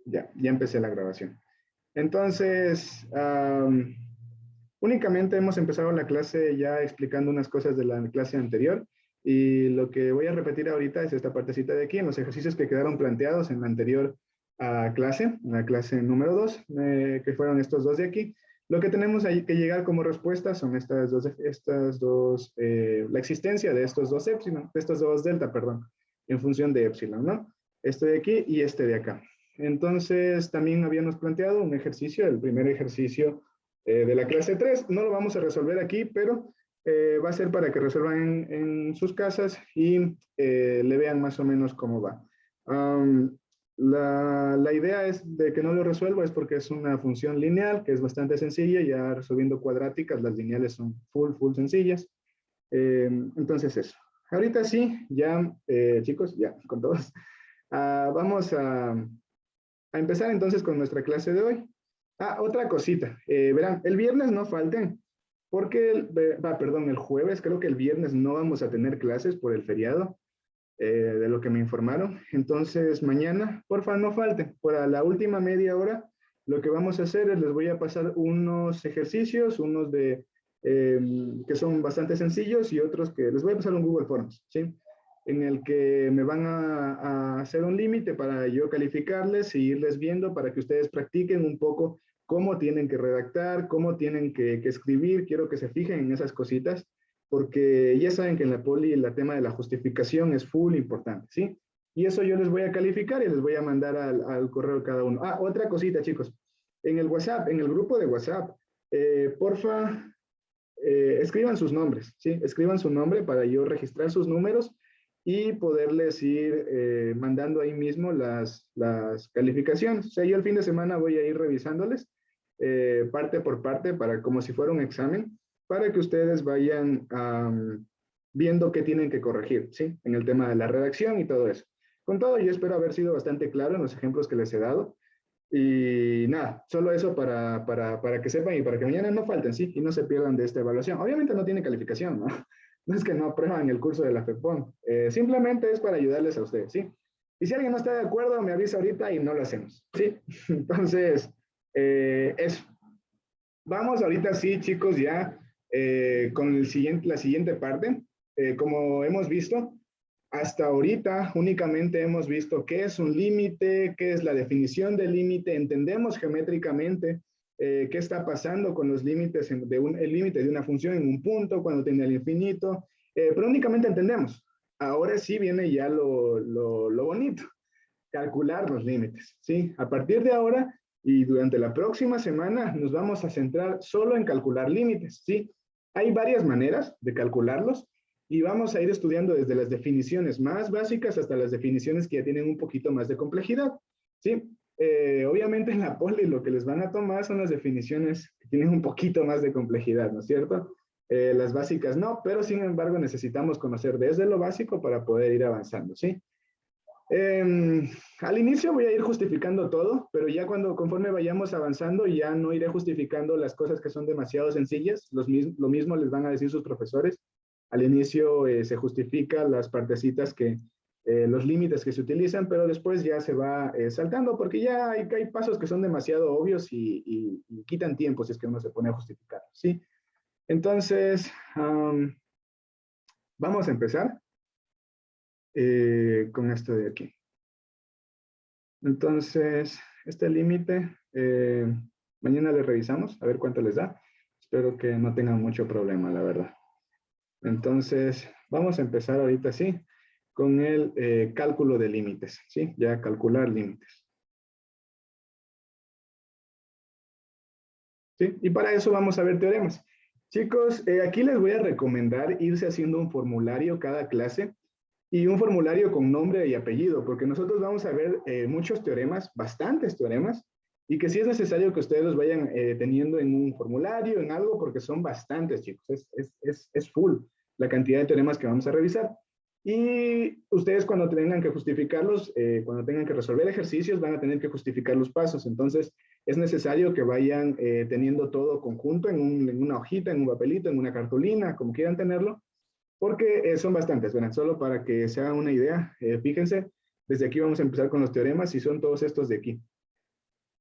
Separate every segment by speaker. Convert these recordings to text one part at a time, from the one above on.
Speaker 1: Ya empecé la grabación. Entonces, únicamente hemos empezado la clase ya explicando unas cosas de la clase anterior y lo que voy a repetir ahorita es esta partecita de aquí, en los ejercicios que quedaron planteados en la anterior clase, en la clase número 2, que fueron estos dos de aquí. Lo que tenemos ahí que llegar como respuesta son la existencia de estos dos epsilon, de estos dos delta, perdón, en función de epsilon, ¿no? Este de aquí y este de acá. Entonces, también habíamos planteado un ejercicio, el primer ejercicio de la clase 3. No lo vamos a resolver aquí, pero va a ser para que resuelvan en sus casas y le vean más o menos cómo va. La idea es de que no lo resuelva es porque es una función lineal que es bastante sencilla, ya resolviendo cuadráticas, las lineales son full sencillas. Entonces eso. Ahorita sí, ya chicos, ya con todos. Vamos a empezar entonces con nuestra clase de hoy. Otra cosita. Verán, el viernes no falten, porque, el jueves, creo que el viernes no vamos a tener clases por el feriado, de lo que me informaron. Entonces, mañana, porfa, no falten. Para la última media hora, lo que vamos a hacer es les voy a pasar unos ejercicios, unos que son bastante sencillos y otros que les voy a pasar un Google Forms, ¿sí? En el que me van a hacer un límite para yo calificarles y irles viendo para que ustedes practiquen un poco cómo tienen que redactar, cómo tienen que escribir. Quiero que se fijen en esas cositas, porque ya saben que en la poli el tema de la justificación es full importante, ¿sí? Y eso yo les voy a calificar y les voy a mandar al correo de cada uno. Otra cosita, chicos. En el WhatsApp, en el grupo de WhatsApp, porfa, escriban sus nombres, ¿sí? Escriban su nombre para yo registrar sus números y poderles ir mandando ahí mismo las calificaciones. O sea, yo el fin de semana voy a ir revisándoles parte por parte para como si fuera un examen, para que ustedes vayan viendo qué tienen que corregir, ¿sí? En el tema de la redacción y todo eso. Con todo, yo espero haber sido bastante claro en los ejemplos que les he dado. Y nada, solo eso para que sepan y para que mañana no falten, ¿sí? Y no se pierdan de esta evaluación. Obviamente no tiene calificación, ¿no? No es que no aprueban el curso de la FEPON. Simplemente es para ayudarles a ustedes, ¿sí? Y si alguien no está de acuerdo, me avisa ahorita y no lo hacemos, ¿sí? Entonces, eso. Vamos ahorita sí, chicos, ya con la siguiente parte. Como hemos visto, hasta ahorita únicamente hemos visto qué es un límite, qué es la definición del límite, entendemos geométricamente qué está pasando con los límites, el límite de una función en un punto, cuando tiene el infinito, pero únicamente entendemos. Ahora sí viene ya lo bonito, calcular los límites, ¿sí? A partir de ahora y durante la próxima semana nos vamos a centrar solo en calcular límites, ¿sí? Hay varias maneras de calcularlos y vamos a ir estudiando desde las definiciones más básicas hasta las definiciones que ya tienen un poquito más de complejidad, ¿sí? Obviamente en la poli lo que les van a tomar son las definiciones que tienen un poquito más de complejidad, ¿no es cierto? Las básicas no, pero sin embargo necesitamos conocer desde lo básico para poder ir avanzando, ¿sí? Al inicio voy a ir justificando todo, pero ya conforme vayamos avanzando, ya no iré justificando las cosas que son demasiado sencillas. Lo mismo les van a decir sus profesores. Al inicio se justifican las partecitas los límites que se utilizan, pero después ya se va saltando porque ya hay pasos que son demasiado obvios y quitan tiempo si es que uno se pone a justificar, ¿sí? Entonces, vamos a empezar con esto de aquí. Entonces, este límite, mañana le revisamos a ver cuánto les da. Espero que no tengan mucho problema, la verdad. Entonces, vamos a empezar ahorita sí con el cálculo de límites, ¿sí? Ya calcular límites. ¿Sí? Y para eso vamos a ver teoremas. Chicos, aquí les voy a recomendar irse haciendo un formulario cada clase y un formulario con nombre y apellido, porque nosotros vamos a ver muchos teoremas, bastantes teoremas, y que sí es necesario que ustedes los vayan teniendo en un formulario, en algo, porque son bastantes, chicos. Es full la cantidad de teoremas que vamos a revisar. Y ustedes cuando tengan que justificarlos, cuando tengan que resolver ejercicios, van a tener que justificar los pasos. Entonces, es necesario que vayan teniendo todo conjunto en una hojita, en un papelito, en una cartulina, como quieran tenerlo, porque son bastantes, ¿verdad? Solo para que se hagan una idea, fíjense, desde aquí vamos a empezar con los teoremas y son todos estos de aquí.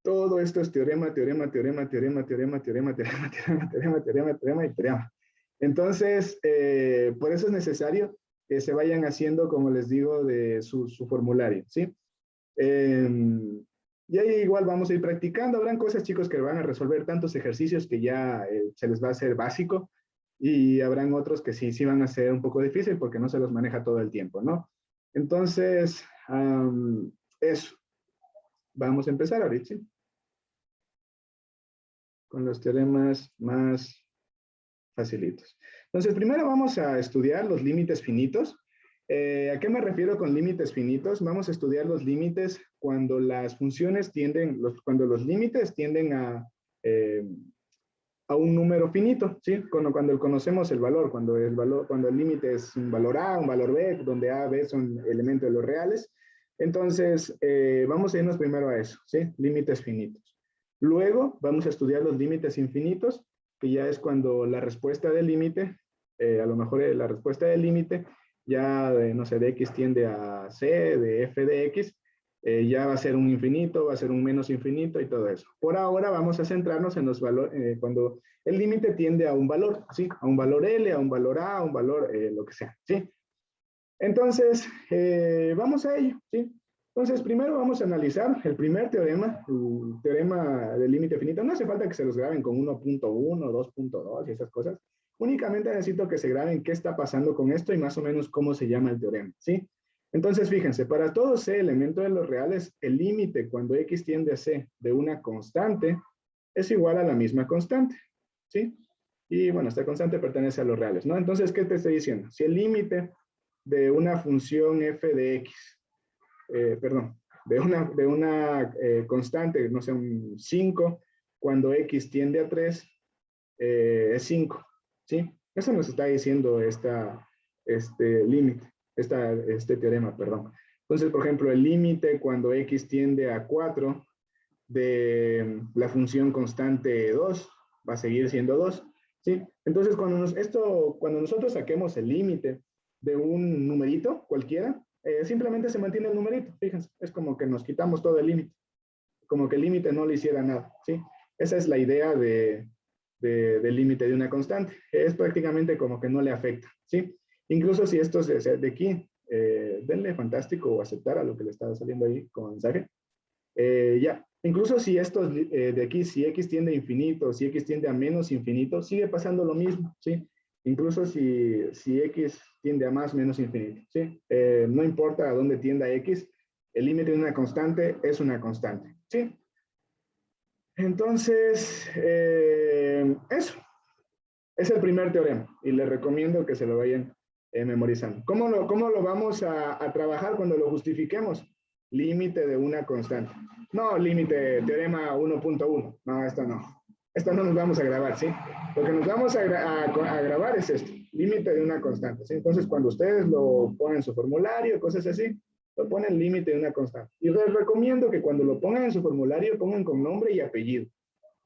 Speaker 1: todo esto es teorema, teorema, teorema, teorema, teorema, teorema, teorema, teorema, teorema, teorema, teorema y teorema. Entonces, por eso es necesario que se vayan haciendo, como les digo, de su formulario, ¿sí? Y ahí igual vamos a ir practicando. Habrán cosas, chicos, que van a resolver tantos ejercicios que ya se les va a hacer básico y habrán otros que sí van a ser un poco difícil porque no se los maneja todo el tiempo, ¿no? Entonces, eso. Vamos a empezar ahorita, ¿sí? Con los teoremas más facilitos. Entonces, primero vamos a estudiar los límites finitos. ¿A qué me refiero con límites finitos? Vamos a estudiar los límites cuando las funciones tienden, cuando los límites tienden a un número finito, ¿sí? Cuando conocemos el valor, cuando el límite es un valor A, un valor B, donde A, B son elementos de los reales. Entonces, vamos a irnos primero a eso, ¿sí? Límites finitos. Luego, vamos a estudiar los límites infinitos, que ya es cuando la respuesta del límite, a lo mejor la respuesta del límite, ya, no sé, de X tiende a C, de F de X, ya va a ser un infinito, va a ser un menos infinito y todo eso. Por ahora vamos a centrarnos en los valores, cuando el límite tiende a un valor, ¿sí? A un valor L, a un valor A, a un valor lo que sea, ¿sí? Entonces, vamos a ello, ¿sí? Entonces, primero vamos a analizar el primer teorema, el teorema del límite finito. No hace falta que se los graben con 1.1, 2.2 y esas cosas. Únicamente necesito que se graben qué está pasando con esto y más o menos cómo se llama el teorema, ¿sí? Entonces, fíjense, para todo C, elemento de los reales, el límite cuando X tiende a C de una constante es igual a la misma constante, ¿sí? Y bueno, esta constante pertenece a los reales, ¿no? Entonces, ¿qué te estoy diciendo? Si el límite de una función f de x, de una constante, no sé, un 5, cuando x tiende a 3, es 5, ¿sí? Eso nos está diciendo este límite, este teorema, perdón. Entonces, por ejemplo, el límite cuando x tiende a 4 de la función constante 2 va a seguir siendo 2, ¿sí? Entonces, cuando nosotros saquemos el límite de un numerito cualquiera, simplemente se mantiene el numerito, fíjense, es como que nos quitamos todo el límite, como que el límite no le hiciera nada, ¿sí? Esa es la idea del límite de una constante, es prácticamente como que no le afecta, ¿sí? Incluso si esto de aquí, denle fantástico o aceptar a lo que le estaba saliendo ahí como mensaje, ya, incluso si estos de aquí, si x tiende a infinito, si x tiende a menos infinito, sigue pasando lo mismo, ¿sí? Incluso si x tiende a más menos infinito, ¿sí? No importa a dónde tienda x, el límite de una constante es una constante, ¿sí? Entonces, eso es el primer teorema y les recomiendo que se lo vayan memorizando. ¿Cómo lo vamos a trabajar cuando lo justifiquemos? Límite de una constante. No, límite, teorema 1.1. No, esto no. Esto no nos vamos a grabar, ¿sí? Lo que nos vamos a grabar es esto, límite de una constante, ¿sí? Entonces, cuando ustedes lo ponen en su formulario, cosas así, lo ponen límite de una constante. Y les recomiendo que cuando lo pongan en su formulario, pongan con nombre y apellido.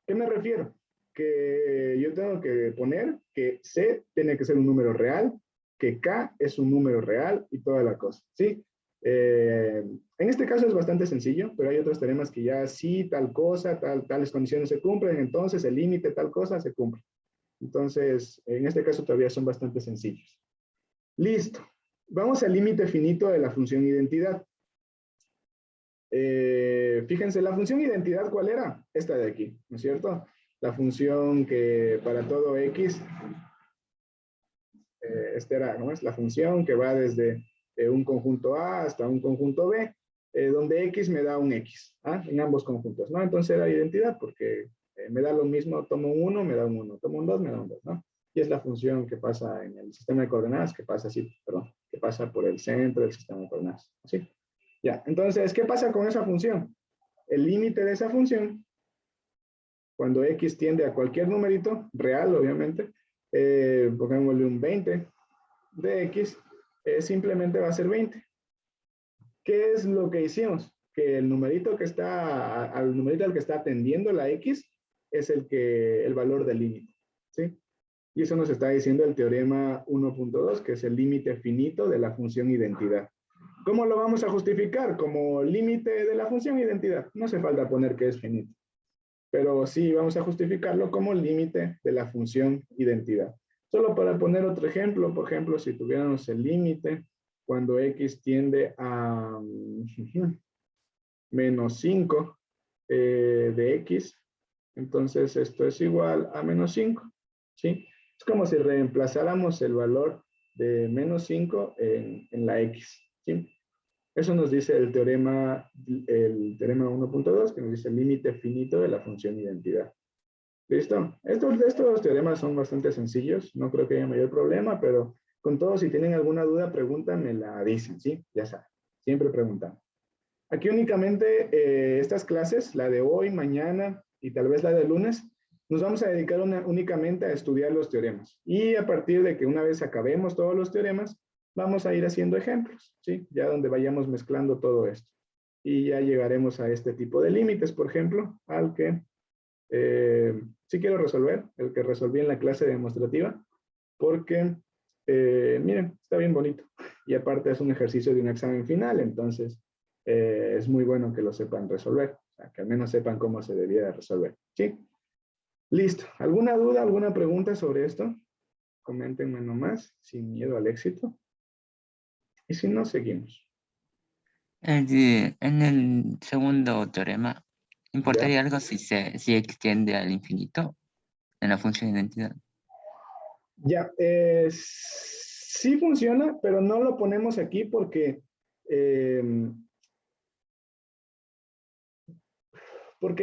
Speaker 1: ¿Qué me refiero? Que yo tengo que poner que C tiene que ser un número real, que K es un número real y toda la cosa, ¿sí? En este caso es bastante sencillo, pero hay otros teoremas que ya sí, tal cosa, tales condiciones se cumplen, entonces el límite tal cosa se cumple. Entonces, en este caso todavía son bastante sencillos. Listo. Vamos al límite finito de la función identidad. Fíjense, la función identidad, ¿cuál era? Esta de aquí, ¿no es cierto? La función que para todo x, esta era, ¿no? Es la función que va desde un conjunto A hasta un conjunto B, donde x me da un x, ¿ah? En ambos conjuntos, ¿no? Entonces era identidad porque me da lo mismo, tomo un 1, me da un 1, tomo un 2, me da un 2, ¿no? Y es la función que pasa en el sistema de coordenadas, que pasa así, perdón, que pasa por el centro del sistema de coordenadas, ¿así? Ya, entonces, ¿qué pasa con esa función? El límite de esa función, cuando x tiende a cualquier numerito, real obviamente, pongámosle un 20 de x, simplemente va a ser 20. ¿Qué es lo que hicimos? Que el numerito que está, al numerito al que está atendiendo la x, es el valor del límite, ¿sí? Y eso nos está diciendo el teorema 1.2, que es el límite finito de la función identidad. ¿Cómo lo vamos a justificar? Como límite de la función identidad. No hace falta poner que es finito, pero sí vamos a justificarlo como límite de la función identidad. Solo para poner otro ejemplo, por ejemplo, si tuviéramos el límite cuando x tiende a menos 5 de x, entonces esto es igual a menos 5, ¿sí? Es como si reemplazáramos el valor de menos 5 en la x, ¿sí? Eso nos dice el teorema 1.2, que nos dice el límite finito de la función identidad. ¿Listo? Estos teoremas son bastante sencillos, no creo que haya mayor problema, pero con todo, si tienen alguna duda, preguntan, me la dicen, ¿sí? Ya saben, siempre preguntan. Aquí únicamente estas clases, la de hoy, mañana y tal vez la de lunes, nos vamos a dedicar únicamente a estudiar los teoremas. Y a partir de que una vez acabemos todos los teoremas, vamos a ir haciendo ejemplos, ¿sí? Ya donde vayamos mezclando todo esto. Y ya llegaremos a este tipo de límites, por ejemplo, al que sí quiero resolver, el que resolví en la clase demostrativa, porque, miren, está bien bonito. Y aparte es un ejercicio de un examen final, entonces es muy bueno que lo sepan resolver, o sea, que al menos sepan cómo se debía de resolver. ¿Sí? Listo. ¿Alguna duda, alguna pregunta sobre esto? Coméntenme nomás, sin miedo al éxito. Y si no, seguimos.
Speaker 2: En el segundo teorema,
Speaker 1: ¿Ya?
Speaker 2: ¿importaría algo si extiende al infinito en la función identidad?
Speaker 1: Ya, sí funciona, pero no lo ponemos aquí porque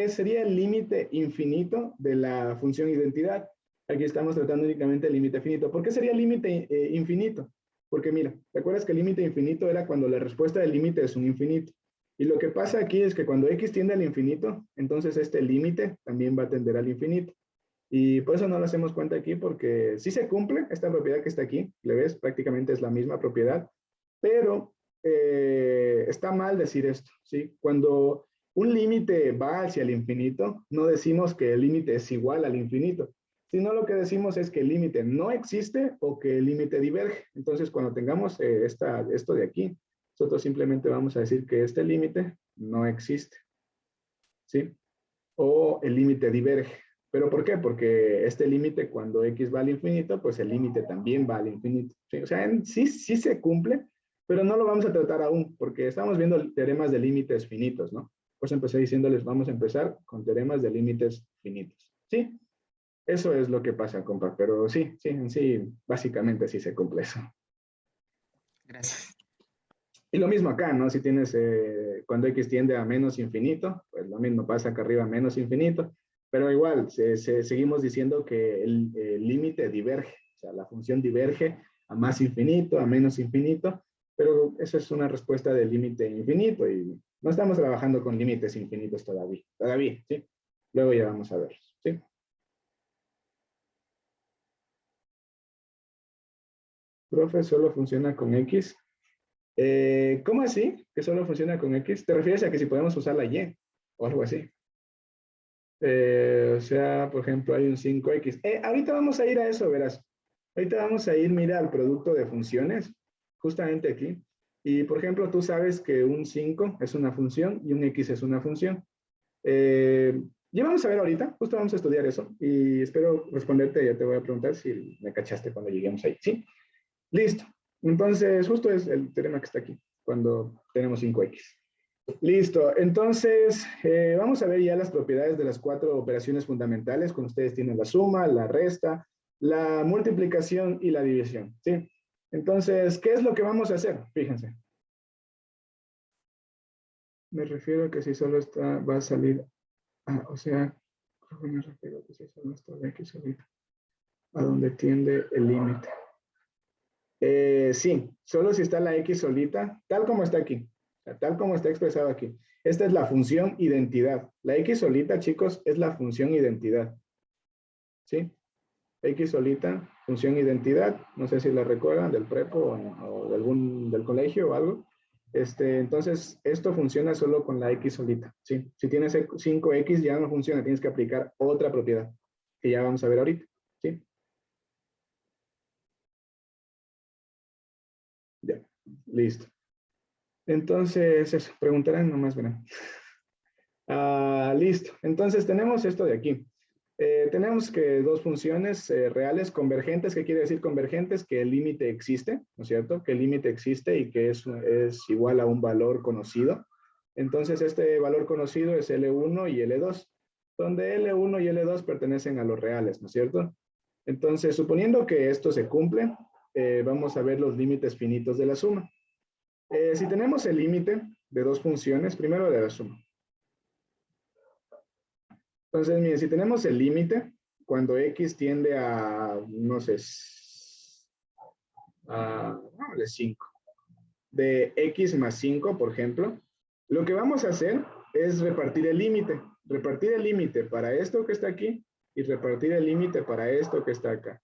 Speaker 1: sería el límite infinito de la función identidad. Aquí estamos tratando únicamente el límite finito. ¿Por qué sería límite infinito? Porque mira, ¿te acuerdas que el límite infinito era cuando la respuesta del límite es un infinito? Y lo que pasa aquí es que cuando x tiende al infinito, entonces este límite también va a tender al infinito. Y por eso no lo hacemos cuenta aquí, porque sí se cumple esta propiedad que está aquí, le ves, prácticamente es la misma propiedad, pero está mal decir esto, ¿sí? Cuando un límite va hacia el infinito, no decimos que el límite es igual al infinito, sino lo que decimos es que el límite no existe o que el límite diverge. Entonces, cuando tengamos esto de aquí, nosotros simplemente vamos a decir que este límite no existe, ¿sí? O el límite diverge. ¿Pero por qué? Porque este límite, cuando x va al infinito, pues el límite también va al infinito. ¿Sí? O sea, sí, sí se cumple, pero no lo vamos a tratar aún, porque estamos viendo teoremas de límites finitos, ¿no? Pues empecé diciéndoles, vamos a empezar con teoremas de límites finitos. ¿Sí? Eso es lo que pasa, compa, pero sí, sí, en sí, básicamente sí se cumple eso.
Speaker 2: Gracias.
Speaker 1: Y lo mismo acá, ¿no? Si tienes, cuando x tiende a menos infinito, pues lo mismo pasa acá arriba menos infinito, pero igual, seguimos diciendo que el límite diverge, o sea, la función diverge a más infinito, a menos infinito, pero eso es una respuesta del límite infinito y no estamos trabajando con límites infinitos todavía, ¿sí? Luego ya vamos a ver, ¿sí? Profe, solo funciona con x. ¿Cómo así? ¿Que solo funciona con X? ¿Te refieres a que si podemos usar la Y o algo así? O sea, por ejemplo, hay un 5X. Ahorita vamos a ir a eso, verás. Ahorita vamos a ir, mira, al producto de funciones, justamente aquí. Y, por ejemplo, tú sabes que un 5 es una función y un X es una función. Ya vamos a ver ahorita, justo vamos a estudiar eso. Y espero responderte, ya te voy a preguntar si me cachaste cuando lleguemos ahí. ¿Sí? Listo. Entonces, justo es el teorema que está aquí, cuando tenemos 5x. Listo. Entonces, vamos a ver ya las propiedades de las 4 operaciones fundamentales. Con ustedes tienen la suma, la resta, la multiplicación y la división. ¿Sí? Entonces, ¿qué es lo que vamos a hacer? Fíjense. Me refiero a que si solo está, va a salir, o sea, me refiero a que si solo está de aquí solita, a donde tiende el límite. Sí, solo si está la X solita, tal como está aquí, o sea, tal como está expresado aquí. Esta es la función identidad. La X solita, chicos, es la función identidad. ¿Sí? X solita, función identidad. No sé si la recuerdan del prepo o de del colegio o algo. Entonces, esto funciona solo con la X solita. ¿Sí? Si tienes 5X ya no funciona, tienes que aplicar otra propiedad, que ya vamos a ver ahorita. ¿Sí? Ya, listo. Entonces, eso, preguntarán, nomás verán. Listo. Entonces, tenemos esto de aquí. Tenemos que dos funciones reales convergentes. ¿Qué quiere decir convergentes? Que el límite existe, ¿no es cierto? Que el límite existe y que es igual a un valor conocido. Entonces, este valor conocido es L1 y L2, donde L1 y L2 pertenecen a los reales, ¿no es cierto? Entonces, suponiendo que esto se cumple, vamos a ver los límites finitos de la suma. Si tenemos el límite de dos funciones, primero de la suma. Entonces, miren, si tenemos el límite, cuando x tiende a, no sé, de 5, de x más 5, por ejemplo, lo que vamos a hacer es repartir el límite. Repartir el límite para esto que está aquí y repartir el límite para esto que está acá.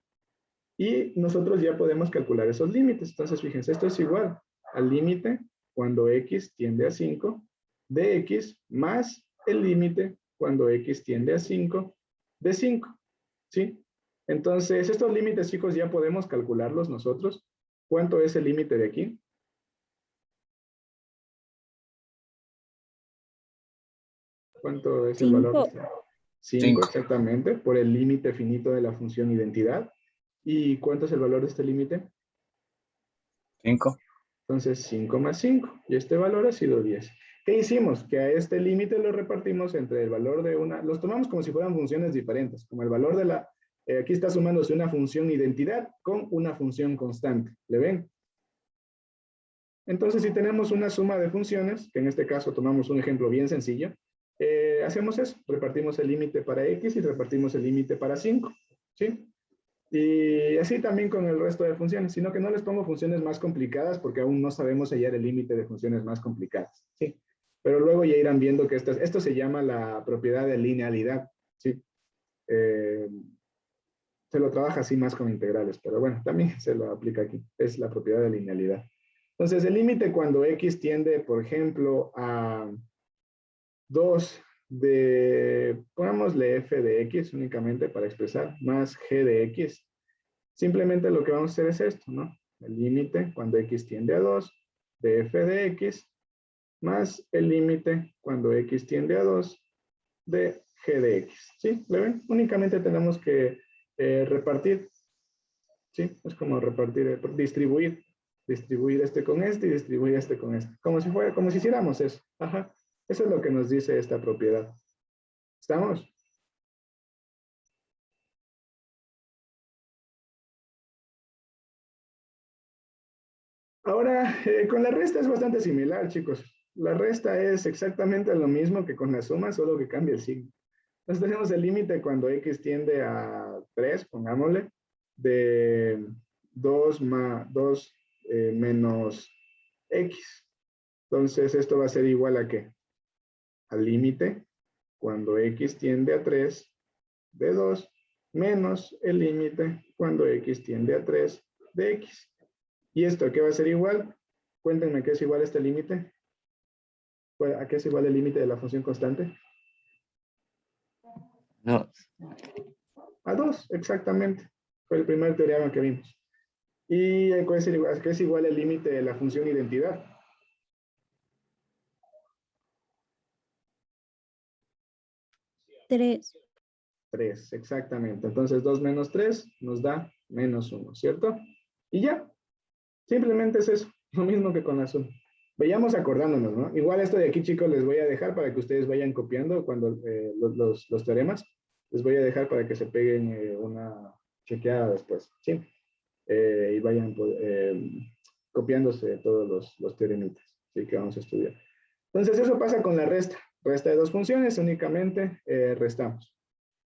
Speaker 1: Y nosotros ya podemos calcular esos límites. Entonces, fíjense, esto es igual al límite cuando x tiende a 5 de x más el límite cuando x tiende a 5 de 5. ¿Sí? Entonces, estos límites, chicos, ya podemos calcularlos nosotros. ¿Cuánto es el límite de aquí? ¿Cuánto es el valor de
Speaker 3: 5.
Speaker 1: este? 5,
Speaker 2: 5.
Speaker 1: exactamente, por el límite finito de la función identidad. ¿Y cuánto es el valor de este límite?
Speaker 2: 5.
Speaker 1: Entonces, 5 más 5. Y este valor ha sido 10. ¿Qué hicimos? Que a este límite lo repartimos entre el valor de una... Los tomamos como si fueran funciones diferentes. Como el valor de la... aquí está sumándose una función identidad con una función constante. ¿Le ven? Entonces, si tenemos una suma de funciones, que en este caso tomamos un ejemplo bien sencillo, hacemos eso. Repartimos el límite para x y repartimos el límite para 5. ¿Sí? Y así también con el resto de funciones, sino que no les pongo funciones más complicadas porque aún no sabemos hallar el límite de funciones más complicadas. ¿Sí? Pero luego ya irán viendo que esto se llama la propiedad de linealidad. ¿Sí? Se lo trabaja así más con integrales, pero bueno, también se lo aplica aquí. Es la propiedad de linealidad. Entonces, el límite cuando x tiende, por ejemplo, a 2 de, pongámosle f de x únicamente para expresar, más g de x. Simplemente lo que vamos a hacer es esto, ¿no? El límite cuando x tiende a 2 de f de x más el límite cuando x tiende a 2 de g de x. ¿Sí? ¿Le ven? Únicamente tenemos que repartir. ¿Sí? Es como repartir, distribuir. Distribuir este con este y distribuir este con este. Como si fuera, como si hiciéramos eso. Ajá. Eso es lo que nos dice esta propiedad. ¿Estamos? Ahora, con la resta es bastante similar, chicos. La resta es exactamente lo mismo que con la suma, solo que cambia el signo. Entonces tenemos el límite cuando x tiende a 3, pongámosle, de 2 más 2 menos x. Entonces esto va a ser igual a ¿qué? Al límite cuando x tiende a 3 de 2 menos el límite cuando x tiende a 3 de x. ¿Y esto qué va a ser igual? Cuéntenme qué es igual a este límite. ¿A qué es igual el límite de la función constante?
Speaker 2: 2.
Speaker 1: A 2, exactamente. Fue el primer teorema que vimos. ¿Y a qué es igual el límite de la función identidad?
Speaker 3: 3.
Speaker 1: 3, exactamente. Entonces 2 menos 3 nos da menos 1, ¿cierto? Y ya, simplemente es eso, lo mismo que con la suma. Vayamos acordándonos, ¿no? Igual esto de aquí, chicos, les voy a dejar para que ustedes vayan copiando cuando los teoremas. Les voy a dejar para que se peguen una chequeada después, ¿sí? Y vayan copiándose todos los teoremitas, ¿sí? Que vamos a estudiar. Entonces, eso pasa con la resta. Resta de dos funciones, únicamente restamos.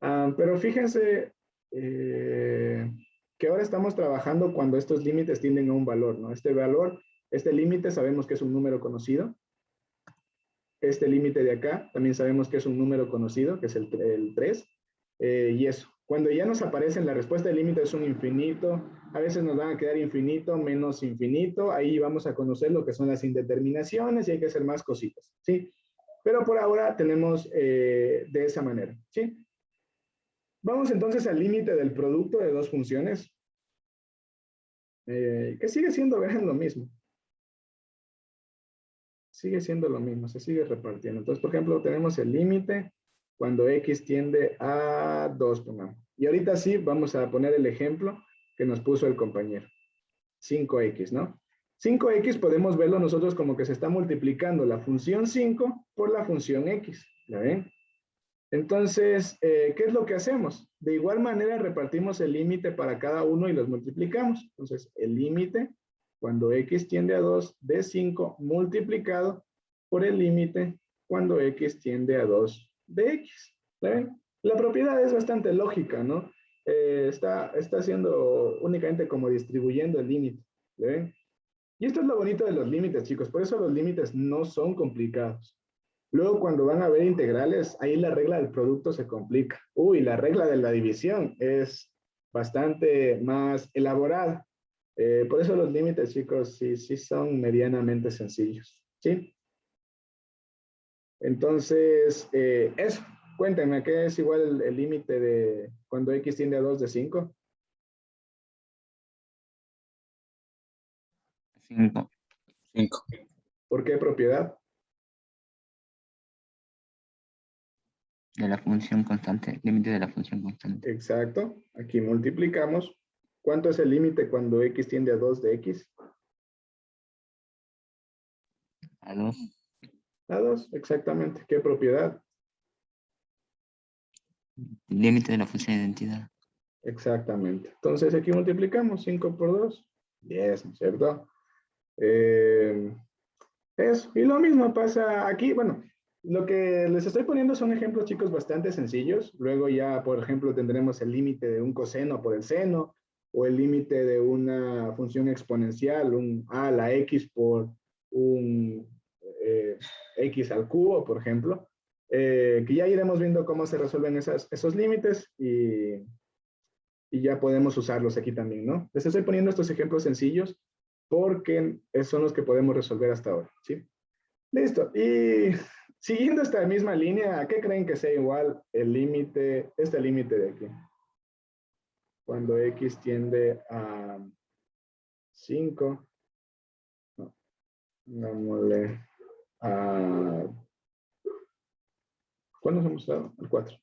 Speaker 1: Pero fíjense que ahora estamos trabajando cuando estos límites tienden a un valor, ¿no? Este valor, este límite sabemos que es un número conocido. Este límite de acá también sabemos que es un número conocido, que es el 3. Y eso, cuando ya nos aparece en la respuesta del límite es un infinito, a veces nos van a quedar infinito, menos infinito, ahí vamos a conocer lo que son las indeterminaciones y hay que hacer más cositas, ¿sí? Pero por ahora tenemos de esa manera, ¿sí? Vamos entonces al límite del producto de dos funciones, que sigue siendo, vean, lo mismo. sigue siendo lo mismo, se sigue repartiendo. Entonces, por ejemplo, tenemos el límite cuando x tiende a 2, pongamos. Y ahorita sí, vamos a poner el ejemplo que nos puso el compañero. 5x, ¿no? 5x podemos verlo nosotros como que se está multiplicando la función 5 por la función x, ¿ya ven? Entonces, ¿qué es lo que hacemos? De igual manera repartimos el límite para cada uno y los multiplicamos. Entonces, el límite, cuando x tiende a 2, de 5 multiplicado por el límite cuando x tiende a 2 de x. ¿Ven? La propiedad es bastante lógica, ¿no? Está haciendo únicamente como distribuyendo el límite. ¿Ven? Y esto es lo bonito de los límites, chicos. Por eso los límites no son complicados. Luego, cuando van a ver integrales, ahí la regla del producto se complica. Uy, la regla de la división es bastante más elaborada. Por eso los límites, chicos, sí son medianamente sencillos. ¿Sí? Entonces, eso. Cuéntenme, ¿qué es igual el límite de cuando x tiende a 2 de 5?
Speaker 2: 5.
Speaker 3: 5.
Speaker 1: ¿Por qué propiedad?
Speaker 2: De la función constante, límite de la función constante.
Speaker 1: Exacto. Aquí multiplicamos. ¿Cuánto es el límite cuando x tiende a 2 de x?
Speaker 2: A 2.
Speaker 1: A 2, exactamente. ¿Qué propiedad?
Speaker 2: Límite de la función de identidad.
Speaker 1: Exactamente. Entonces aquí multiplicamos 5 por 2. 10, ¿no es cierto? Eso. Y lo mismo pasa aquí. Bueno, lo que les estoy poniendo son ejemplos, chicos, bastante sencillos. Luego ya, por ejemplo, tendremos el límite de un coseno por el seno, o el límite de una función exponencial, un a a la x por un x al cubo, por ejemplo. Que ya iremos viendo cómo se resuelven esos límites y ya podemos usarlos aquí también, ¿no? Les estoy poniendo estos ejemplos sencillos porque son los que podemos resolver hasta ahora, ¿sí? Listo. Y siguiendo esta misma línea, ¿a qué creen que sea igual el límite, este límite de aquí? Cuando x tiende a 5, no, dámosle a, ¿cuál nos hemos dado? Al 4.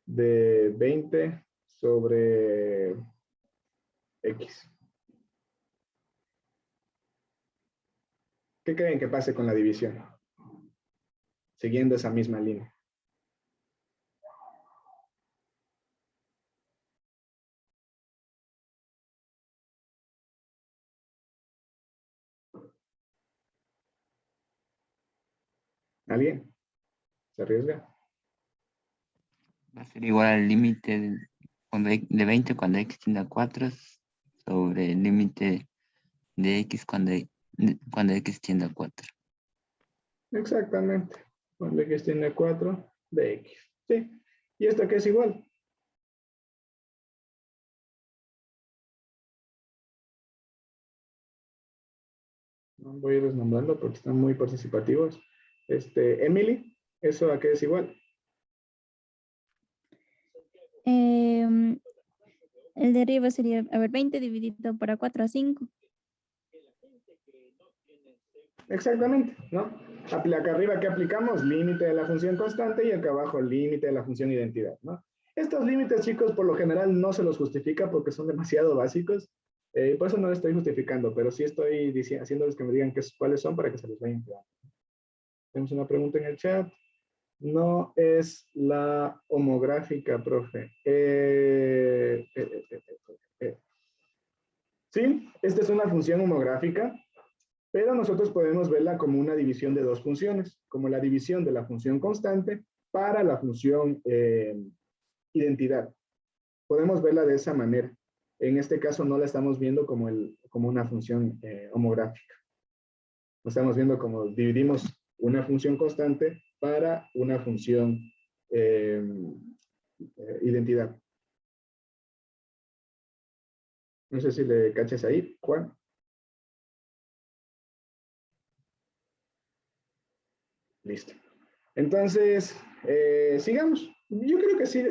Speaker 1: De 20 sobre x. ¿Qué creen que pase con la división? Siguiendo esa misma línea. ¿Alguien? ¿Se arriesga?
Speaker 2: Va a ser igual al límite de 20 cuando x tiende a 4 sobre el límite de x cuando x tiende a 4.
Speaker 1: Exactamente. Cuando x tiende a 4 de x. ¿Sí? ¿Y esto qué es igual? No voy a ir desnombrando porque están muy participativos. Emily, ¿eso a qué es igual?
Speaker 4: El de arriba sería, a ver, 20 dividido para 4 a 5.
Speaker 1: Exactamente, ¿no? Acá arriba, ¿qué aplicamos? Límite de la función constante y acá abajo límite de la función identidad, ¿no? Estos límites, chicos, por lo general no se los justifica porque son demasiado básicos. Por eso no les estoy justificando, pero sí estoy haciéndoles que me digan cuáles son para que se los vayan quedando. Tenemos una pregunta en el chat. No es la homográfica, profe. Sí, esta es una función homográfica, pero nosotros podemos verla como una división de dos funciones, como la división de la función constante para la función identidad. Podemos verla de esa manera. En este caso no la estamos viendo como una función homográfica. Lo estamos viendo como dividimos una función constante para una función identidad. No sé si le cachas ahí, Juan. Listo. Entonces, sigamos. Yo creo que sí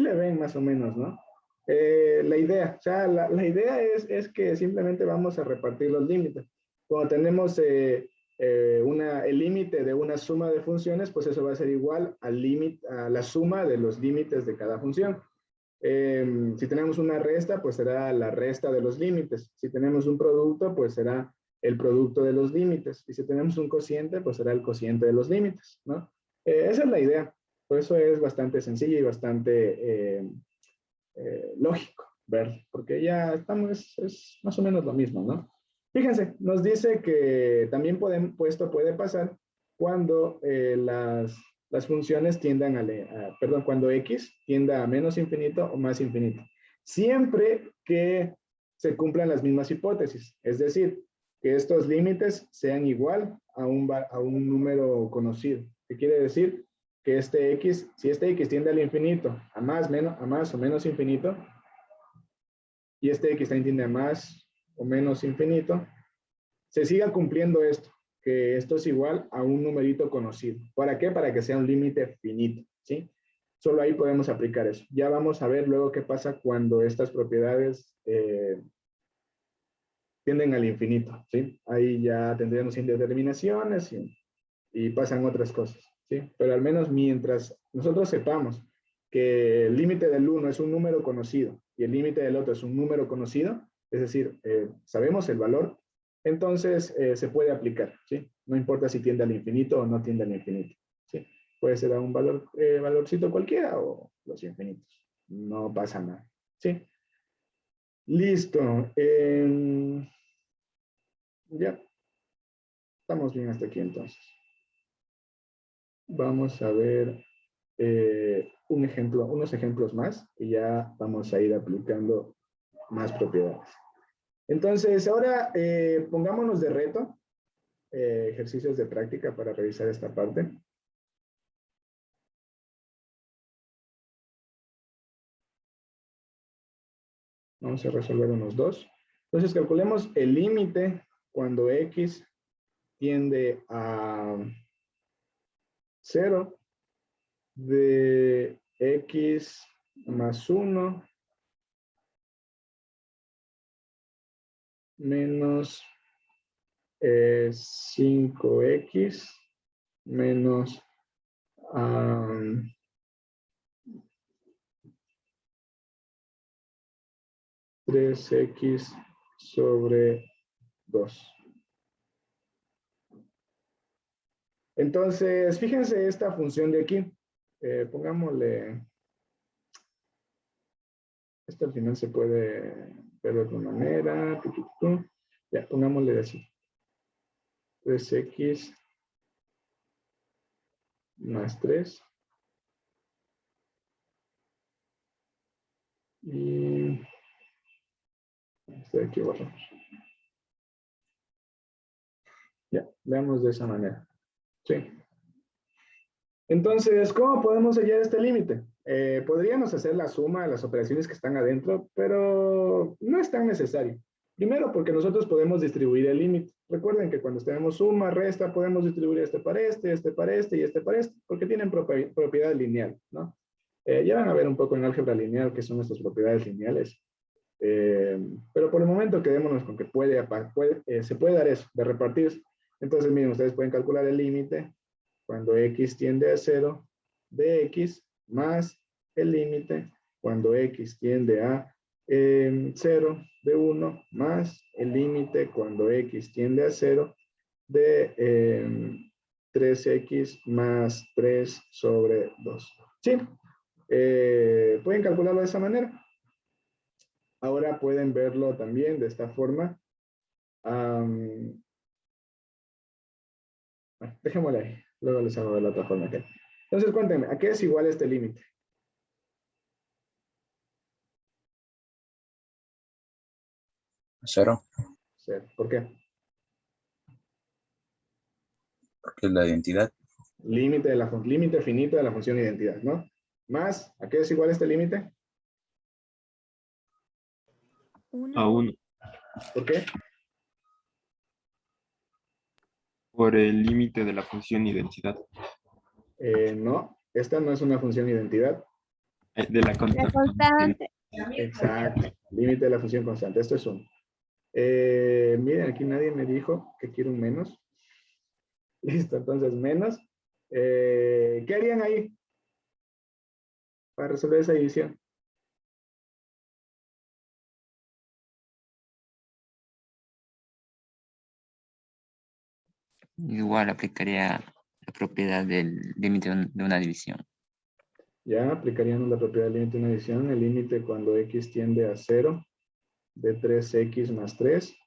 Speaker 1: le ven más o menos, ¿no? La idea, o sea, la idea es que simplemente vamos a repartir los límites. Cuando tenemos el límite de una suma de funciones, pues eso va a ser igual al límite, a la suma de los límites de cada función. Si tenemos una resta, pues será la resta de los límites. Si tenemos un producto, pues será el producto de los límites. Y si tenemos un cociente, pues será el cociente de los límites, ¿no? Esa es la idea. Por eso es bastante sencillo y bastante lógico ver, porque ya estamos, es más o menos lo mismo, ¿no? Fíjense, nos dice que también esto puede pasar cuando las funciones tiendan perdón, cuando x tienda a menos infinito o más infinito. Siempre que se cumplan las mismas hipótesis, es decir, que estos límites sean igual a un número conocido. ¿Qué quiere decir? Que si este x tiende al infinito, a más o menos infinito, y este x también tiende a más o menos infinito, se siga cumpliendo esto, que esto es igual a un numerito conocido. ¿Para qué? Para que sea un límite finito, ¿sí? Solo ahí podemos aplicar eso. Ya vamos a ver luego qué pasa cuando estas propiedades tienden al infinito, ¿sí? Ahí ya tendremos indeterminaciones y pasan otras cosas, ¿sí? Pero al menos mientras nosotros sepamos que el límite del uno es un número conocido y el límite del otro es un número conocido, es decir, sabemos el valor, entonces se puede aplicar, ¿sí? No importa si tiende al infinito o no tiende al infinito, ¿sí? Puede ser a un valorcito cualquiera o los infinitos. No pasa nada, ¿sí? Listo. Ya. Estamos bien hasta aquí entonces. Vamos a ver unos ejemplos más y ya vamos a ir aplicando más propiedades. Entonces, ahora pongámonos de reto, ejercicios de práctica para revisar esta parte. Vamos a resolver unos dos. Entonces, calculemos el límite cuando x tiende a 0 de x más 1 menos 5x menos 3x sobre 2. Entonces, fíjense esta función de aquí. Pongámosle, esto al final se puede ver de otra manera. Ya, pongámosle así. 3x más 3. Y aquí borramos. Ya, veamos de esa manera. Sí. Entonces, ¿cómo podemos hallar este límite? Podríamos hacer la suma de las operaciones que están adentro, pero no es tan necesario. Primero, porque nosotros podemos distribuir el límite. Recuerden que cuando tenemos suma, resta, podemos distribuir este para este y este para este, porque tienen propiedad lineal, ¿no? Ya van a ver un poco en álgebra lineal qué son estas propiedades lineales. Pero por el momento quedémonos con que se puede dar eso, de repartir. Entonces, miren, ustedes pueden calcular el límite cuando x tiende a 0 de x más el límite cuando x tiende a 0 de 1 más el límite cuando x tiende a 0 de 3x más 3 sobre 2. ¿Sí? Pueden calcularlo de esa manera. Ahora pueden verlo también de esta forma. Dejémoslo ahí. Luego les hago de la otra forma acá. Entonces, cuéntenme, ¿a qué es igual este límite?
Speaker 3: 0,
Speaker 1: 0. ¿Por qué?
Speaker 3: porque es la identidad.
Speaker 1: Límite finito de la función identidad, ¿no? Más, ¿a qué es igual este límite?
Speaker 5: A 1.
Speaker 1: ¿Por qué?
Speaker 5: Por el límite de la función identidad.
Speaker 1: No, esta no es una función identidad.
Speaker 5: De la
Speaker 4: La
Speaker 5: constante.
Speaker 4: constante.
Speaker 1: Exacto, límite de la función constante. Esto es 1. Miren, aquí nadie me dijo que quiere un menos. Listo, entonces menos. ¿Qué harían ahí para resolver esa división?
Speaker 2: Igual aplicaría la propiedad del límite de una división.
Speaker 1: Ya aplicaríamos la propiedad del límite de una división. El límite cuando x tiende a 0 de 3x más 3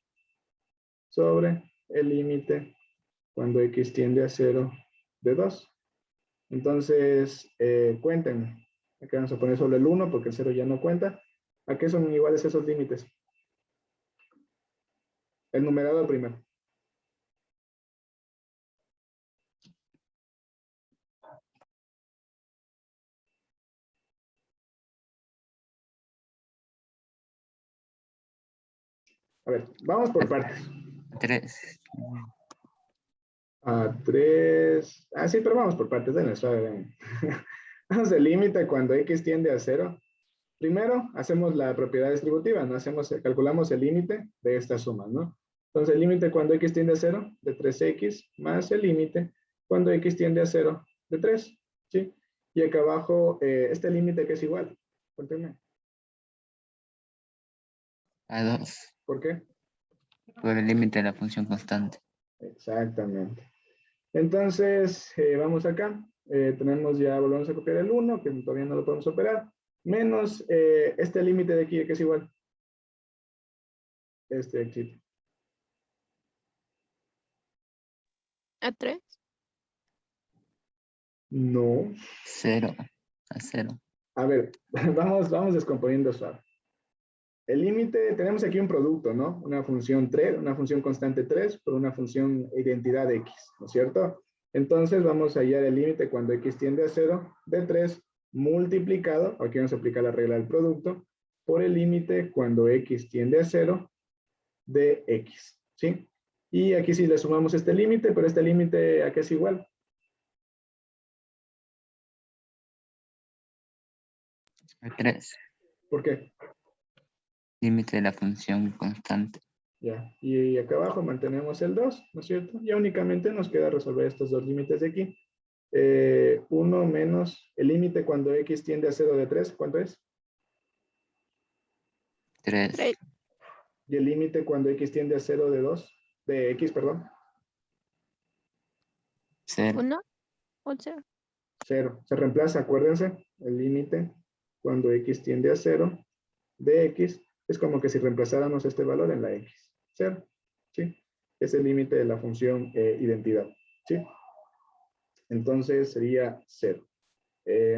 Speaker 1: sobre el límite cuando x tiende a 0 de 2. Entonces, cuéntenme. Aquí vamos a poner solo el 1 porque el 0 ya no cuenta. ¿A qué son iguales esos límites? El numerador primero. A ver, vamos por partes.
Speaker 2: 3.
Speaker 1: A 3. Ah, sí, pero vamos por partes. Denle suave, ven. Vamos al límite cuando x tiende a 0. Primero, hacemos la propiedad distributiva, ¿no? Calculamos el límite de esta suma, ¿no? Entonces, el límite cuando x tiende a 0 de 3x más el límite cuando x tiende a 0 de 3, ¿sí? Y acá abajo, este límite que es igual. Cuéntenme.
Speaker 2: A 2.
Speaker 1: ¿Por qué?
Speaker 2: Por el límite de la función constante.
Speaker 1: Exactamente. Entonces, vamos acá. Tenemos ya, volvemos a copiar el 1, que todavía no lo podemos operar, menos este límite de aquí, que es igual. Este de aquí.
Speaker 6: A 3.
Speaker 1: No.
Speaker 2: 0. A 0.
Speaker 1: A ver, vamos descomponiendo suave. El límite, tenemos aquí un producto, ¿no? Una función 3, una función constante 3 por una función identidad x, ¿no es cierto? Entonces vamos a hallar el límite cuando x tiende a 0 de 3 multiplicado, aquí vamos a aplicar la regla del producto, por el límite cuando x tiende a 0 de x, ¿sí? Y aquí sí le sumamos este límite, pero este límite, ¿a qué es igual?
Speaker 2: A 3.
Speaker 1: ¿Por qué?
Speaker 2: Límite de la función constante.
Speaker 1: Ya, y acá abajo mantenemos el 2, ¿no es cierto? Ya únicamente nos queda resolver estos dos límites de aquí. 1 menos el límite cuando x tiende a 0 de 3, ¿cuánto es?
Speaker 2: 3.
Speaker 6: 3.
Speaker 1: Y el límite cuando x tiende a 0 de 2, de x, perdón,
Speaker 2: 0.
Speaker 6: 1 o 0.
Speaker 1: 0. Se reemplaza, acuérdense, el límite cuando x tiende a 0 de x, es como que si reemplazáramos este valor en la x. 0, ¿sí? Es el límite de la función identidad, ¿sí? Entonces sería 0.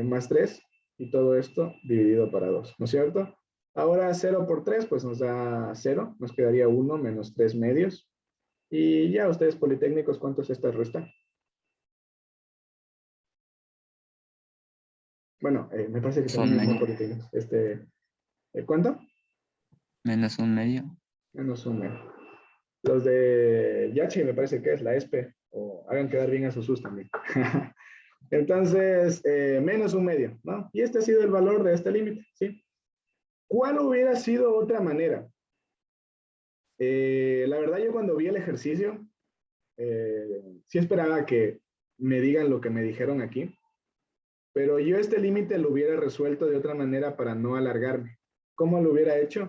Speaker 1: Más 3, y todo esto dividido para 2, ¿no es cierto? Ahora 0 por 3, pues nos da 0, nos quedaría 1 menos 3 medios. Y ya ustedes politécnicos, ¿cuánto es esta resta? Bueno, me parece que
Speaker 2: Son
Speaker 1: también son
Speaker 2: medio.
Speaker 1: politécnicos. ¿Cuánto?
Speaker 2: Menos 1 medio.
Speaker 1: Menos 1 medio. Los de Yachi me parece que es la ESPE, o hagan quedar bien a sus sus también. Entonces, menos 1 medio, ¿no? Y este ha sido el valor de este límite, ¿sí? ¿Cuál hubiera sido otra manera? La verdad, yo cuando vi el ejercicio, sí esperaba que me digan lo que me dijeron aquí, pero yo este límite lo hubiera resuelto de otra manera para no alargarme. ¿Cómo lo hubiera hecho?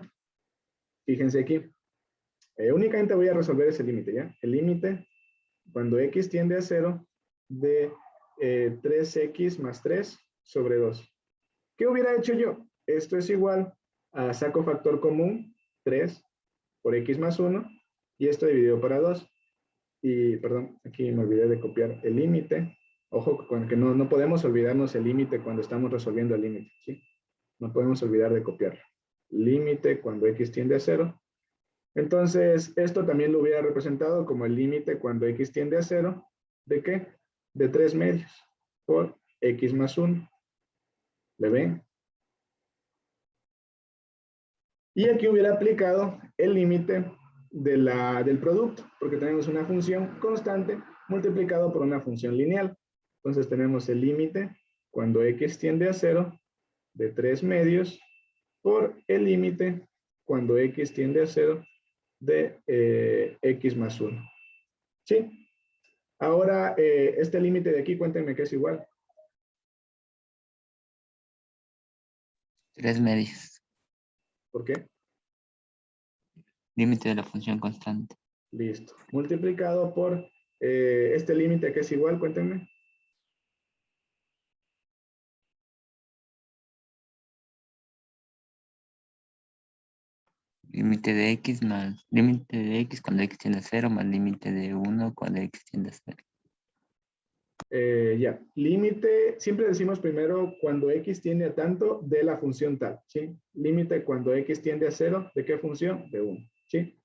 Speaker 1: Fíjense aquí. Únicamente voy a resolver ese límite, ¿ya? El límite, cuando x tiende a 0, de 3x más 3 sobre 2. ¿Qué hubiera hecho yo? Esto es igual a saco factor común, 3 por x más 1, y esto dividido para 2. Y, perdón, aquí me olvidé de copiar el límite. Ojo, con que no podemos olvidarnos el límite cuando estamos resolviendo el límite, ¿sí? No podemos olvidar de copiarlo. Límite cuando x tiende a 0. Entonces, esto también lo hubiera representado como el límite cuando x tiende a 0. ¿De qué? De 3 medios por x más 1. ¿Le ven? Y aquí hubiera aplicado el límite del producto, porque tenemos una función constante multiplicado por una función lineal. Entonces tenemos el límite cuando x tiende a 0 de 3 medios por el límite cuando x tiende a 0 de x más 1. ¿Sí? Ahora, este límite de aquí, cuéntenme que es igual.
Speaker 2: 3 medios.
Speaker 1: ¿Por qué?
Speaker 2: Límite de la función constante.
Speaker 1: Listo. Multiplicado por este límite que es igual, cuéntenme.
Speaker 2: Límite de x más límite de x cuando x tiende a 0 más límite de 1 cuando x tiende a 0.
Speaker 1: Ya, límite, siempre decimos primero cuando x tiende a tanto de la función tal, ¿sí? Límite cuando x tiende a 0, ¿de qué función? De 1, ¿sí?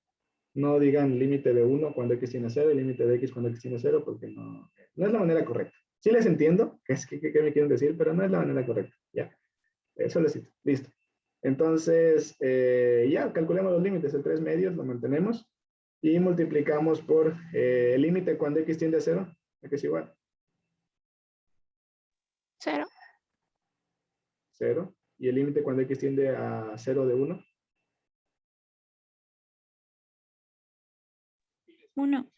Speaker 1: No digan límite de 1 cuando x tiende a 0 y límite de x cuando x tiende a 0 porque no es la manera correcta. Sí les entiendo qué me quieren decir, pero no es la manera correcta. Ya, eso les cito. Listo. Entonces, ya, calculemos los límites. El 3 medios lo mantenemos y multiplicamos por el límite cuando x tiende a 0, que es igual.
Speaker 6: 0.
Speaker 1: 0. Y el límite cuando x tiende a 0 de 1.
Speaker 4: 1.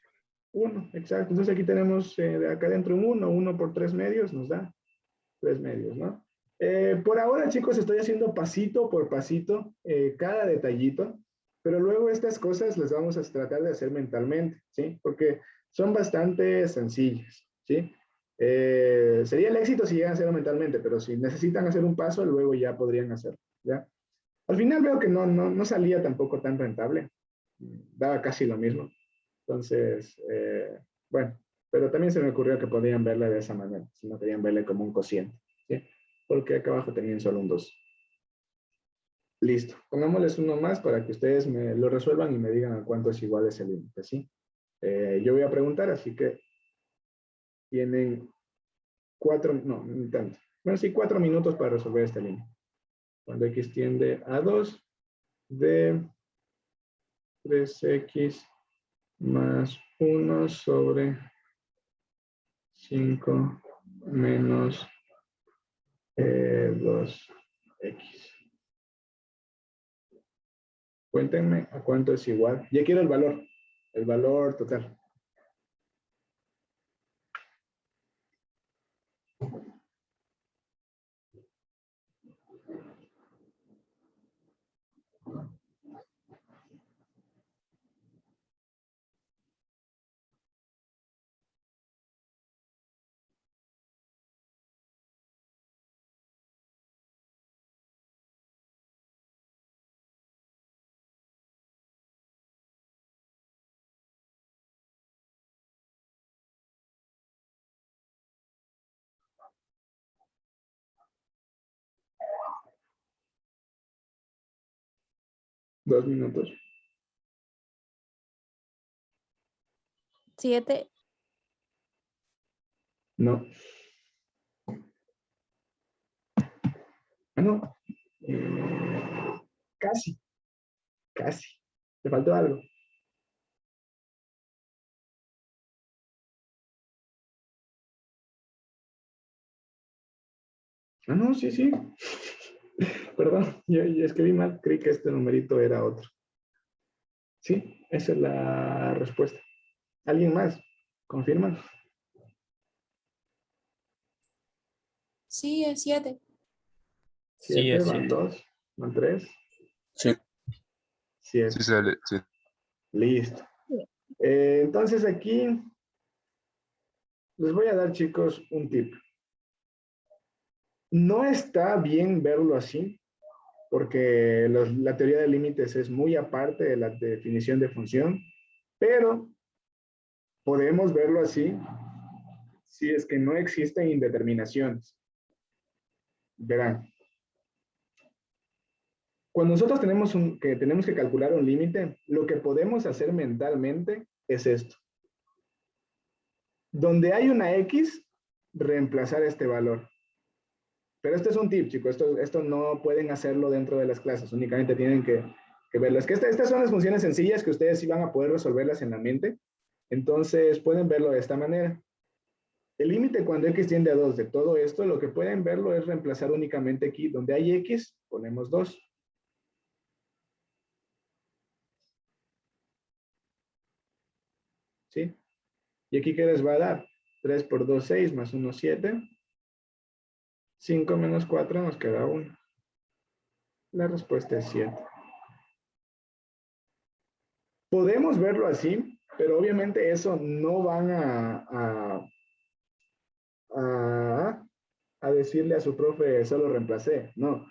Speaker 1: 1, exacto. Entonces aquí tenemos de acá dentro un 1. 1 por 3 medios nos da 3 medios, ¿no? Por ahora, chicos, estoy haciendo pasito por pasito cada detallito, pero luego estas cosas las vamos a tratar de hacer mentalmente, ¿sí? Porque son bastante sencillas, ¿sí? Sería el éxito si llegan a hacerlo mentalmente, pero si necesitan hacer un paso, luego ya podrían hacerlo, ¿ya? Al final veo que no salía tampoco tan rentable, daba casi lo mismo. Entonces, bueno, pero también se me ocurrió que podían verla de esa manera, si no querían verle como un cociente, ¿sí? Porque acá abajo tenían solo un 2. Listo, pongámosles uno más para que ustedes me lo resuelvan y me digan a cuánto es igual ese límite, ¿sí? Yo voy a preguntar, así que tienen 4, no, ni tanto. Bueno, sí, 4 minutos para resolver este límite. Cuando x tiende a 2 de 3x más 1 sobre 5 menos 2x. Cuéntenme a cuánto es igual. Ya quiero el valor total. Dos minutos.
Speaker 6: 7.
Speaker 1: No. Ah, no. Casi. Casi. Te faltó algo. Ah, no, sí, sí. Perdón, yo escribí mal. Creí que este numerito era otro. Sí, esa es la respuesta. ¿Alguien más? ¿Confirman?
Speaker 7: Sí, es 7.
Speaker 5: Sí,
Speaker 1: 7,
Speaker 5: es
Speaker 1: van
Speaker 5: 7.
Speaker 1: 2, van 3,
Speaker 3: Sí,
Speaker 1: 7.
Speaker 3: sí sale. Sí.
Speaker 1: Listo. Entonces aquí les voy a dar, chicos, un tip. No está bien verlo así, porque la teoría de límites es muy aparte de la definición de función, pero podemos verlo así si es que no existen indeterminaciones. Verán, cuando nosotros tenemos que calcular un límite, lo que podemos hacer mentalmente es esto. Donde hay una X, reemplazar este valor. Pero este es un tip, chicos. Esto no pueden hacerlo dentro de las clases. Únicamente tienen que verlo. Es que estas son las funciones sencillas que ustedes sí van a poder resolverlas en la mente. Entonces, pueden verlo de esta manera. El límite cuando x tiende a 2 de todo esto, lo que pueden verlo es reemplazar únicamente aquí. Donde hay x, ponemos 2. ¿Sí? ¿Y aquí qué les va a dar? 3 por 2, 6, más 1, 7. 5 menos 4 nos queda 1. La respuesta es 7. Podemos verlo así, pero obviamente eso no van a decirle a su profe, solo reemplacé. No,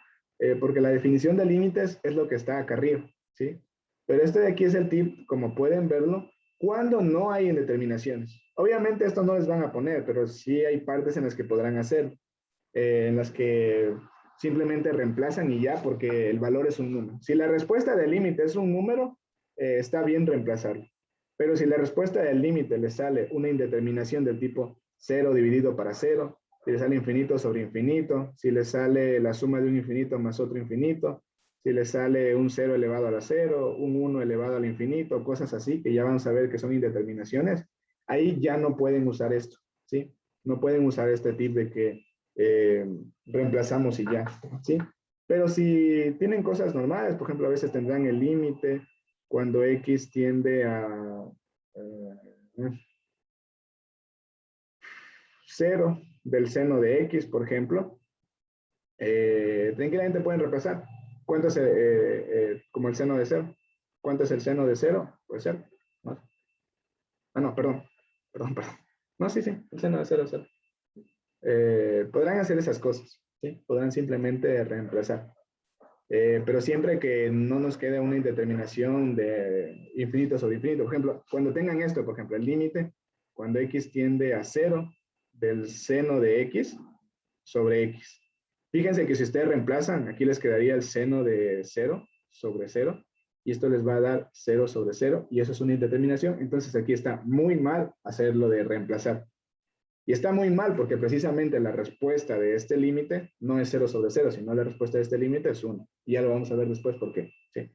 Speaker 1: porque la definición de límites es lo que está acá arriba, ¿sí? Pero este de aquí es el tip, como pueden verlo, cuando no hay indeterminaciones. Obviamente esto no les van a poner, pero sí hay partes en las que podrán hacer, en las que simplemente reemplazan y ya, porque el valor es un número. Si la respuesta del límite es un número, está bien reemplazarlo. Pero si la respuesta del límite le sale una indeterminación del tipo 0 dividido para 0, si le sale infinito sobre infinito, si le sale la suma de un infinito más otro infinito, si le sale un 0 elevado a la 0, un 1 elevado al infinito, cosas así, que ya vamos a ver que son indeterminaciones, ahí ya no pueden usar esto, ¿sí? No pueden usar este tip de que reemplazamos y ya, ¿sí? Pero si tienen cosas normales, por ejemplo, a veces tendrán el límite cuando x tiende a 0 del seno de x, por ejemplo, tranquilamente pueden reemplazar. ¿Cuánto es como el seno de 0? ¿Cuánto es el seno de 0? Puede ser. ¿No? Ah, no, perdón. No, sí, el seno de 0 es 0. Podrán hacer esas cosas, ¿sí? Podrán simplemente reemplazar. Pero siempre que no nos quede una indeterminación de infinito sobre infinito. Por ejemplo, cuando tengan esto, por ejemplo, el límite, cuando x tiende a 0 del seno de x sobre x. Fíjense que si ustedes reemplazan, aquí les quedaría el seno de 0 sobre 0, y esto les va a dar 0 sobre 0, y eso es una indeterminación. Entonces aquí está muy mal hacerlo de reemplazar. Y está muy mal porque precisamente la respuesta de este límite no es 0 sobre 0, sino la respuesta de este límite es 1. Y ya lo vamos a ver después por qué. ¿Sí?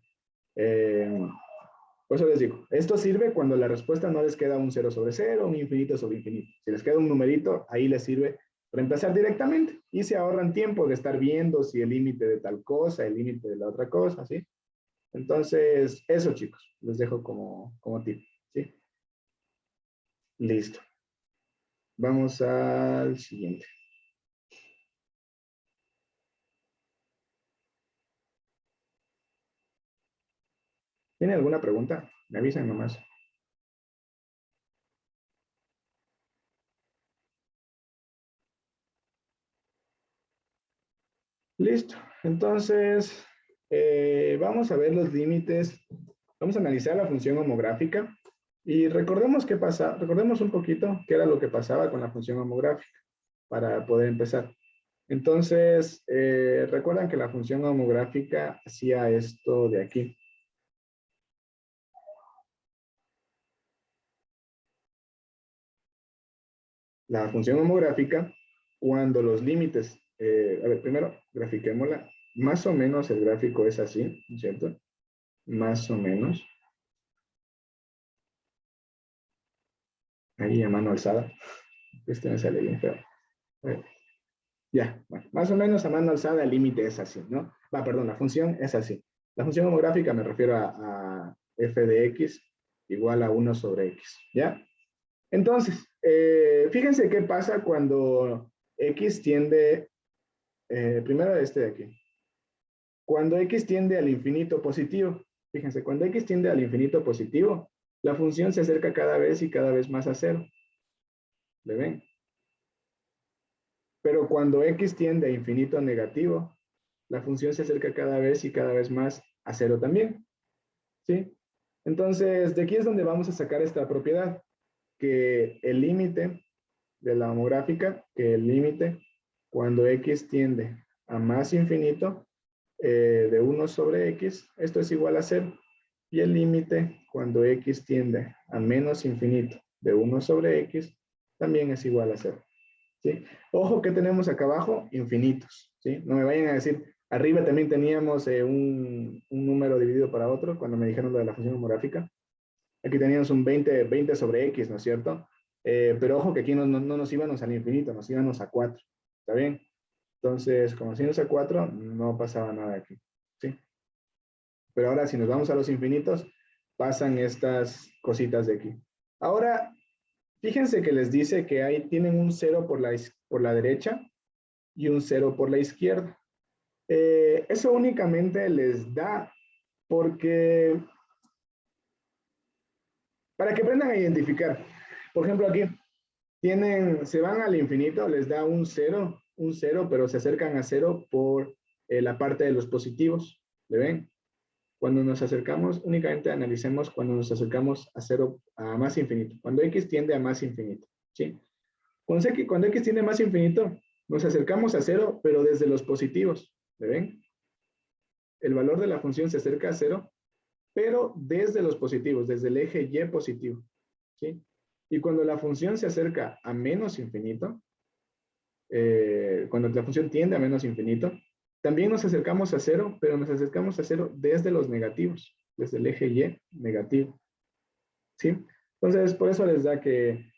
Speaker 1: Por eso les digo, esto sirve cuando la respuesta no les queda un 0 sobre 0, un infinito sobre infinito. Si les queda un numerito, ahí les sirve reemplazar directamente y se ahorran tiempo de estar viendo si el límite de tal cosa, el límite de la otra cosa, ¿sí? Entonces, eso chicos, les dejo como tip, ¿sí? Listo. Vamos al siguiente. ¿Tiene alguna pregunta? Me avisan nomás. Listo. Entonces, vamos a ver los límites. Vamos a analizar la función homográfica. Y recordemos recordemos un poquito qué era lo que pasaba con la función homográfica para poder empezar. Entonces, recuerdan que la función homográfica hacía esto de aquí. La función homográfica, cuando los límites, a ver, primero grafiquémosla. Más o menos el gráfico es así, ¿no es cierto? Más o menos. Ahí a mano alzada. Este me sale bien feo. Ya, bueno, más o menos a mano alzada el límite es así, ¿no? Perdón, la función es así. La función homográfica me refiero a f de x igual a 1 sobre x, ¿ya? Entonces, fíjense qué pasa cuando x tiende, primero este de aquí. Cuando x tiende al infinito positivo, fíjense, cuando x tiende al infinito positivo, la función se acerca cada vez y cada vez más a 0. ¿Le ven? Pero cuando x tiende a infinito negativo, la función se acerca cada vez y cada vez más a 0 también. ¿Sí? Entonces, de aquí es donde vamos a sacar esta propiedad, que el límite de la homográfica, que el límite cuando x tiende a más infinito de 1 sobre x, esto es igual a 0. Y el límite cuando x tiende a menos infinito de 1 sobre x, también es igual a 0. ¿Sí? Ojo que tenemos acá abajo, infinitos, ¿sí? No me vayan a decir, arriba también teníamos un número dividido para otro, cuando me dijeron lo de la función homográfica. Aquí teníamos un 20 sobre x, ¿no es cierto? Pero ojo que aquí no nos íbamos al infinito, nos íbamos a 4, ¿está bien? Entonces, como si íbamos a 4, no pasaba nada aquí, ¿sí? Pero ahora si nos vamos a los infinitos, pasan estas cositas de aquí. Ahora, Fíjense que les dice que ahí tienen un 0 por la derecha y un 0 por la izquierda. Eso únicamente les da porque, para que aprendan a identificar. Por ejemplo, aquí se van al infinito, les da un 0, pero se acercan a 0 por la parte de los positivos. ¿Le ven? Cuando nos acercamos, únicamente analicemos cuando nos acercamos a 0, a más infinito. Cuando x tiende a más infinito. ¿Sí? Cuando x tiende a más infinito, nos acercamos a 0, pero desde los positivos. ¿Le ven? El valor de la función se acerca a 0, pero desde los positivos, desde el eje y positivo. ¿Sí? Y cuando la función se acerca a menos infinito, cuando la función tiende a menos infinito, también nos acercamos a 0, pero nos acercamos a 0 desde los negativos, desde el eje y negativo. ¿Sí? Entonces, por eso les da que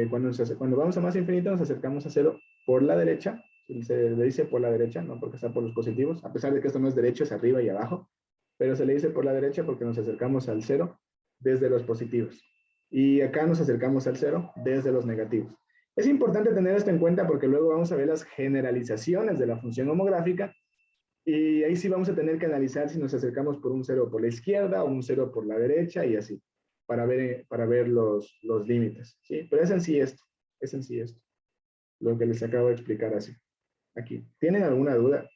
Speaker 1: cuando vamos a más infinito, nos acercamos a 0 por la derecha. Se le dice por la derecha, no porque está por los positivos, a pesar de que esto no es derecho, es arriba y abajo, pero se le dice por la derecha porque nos acercamos al 0 desde los positivos. Y acá nos acercamos al 0 desde los negativos. Es importante tener esto en cuenta porque luego vamos a ver las generalizaciones de la función homográfica y ahí sí vamos a tener que analizar si nos acercamos por un 0 por la izquierda o un 0 por la derecha y así, para ver los límites. ¿Sí? Pero es en sí esto, lo que les acabo de explicar así. Aquí. ¿Tienen alguna duda?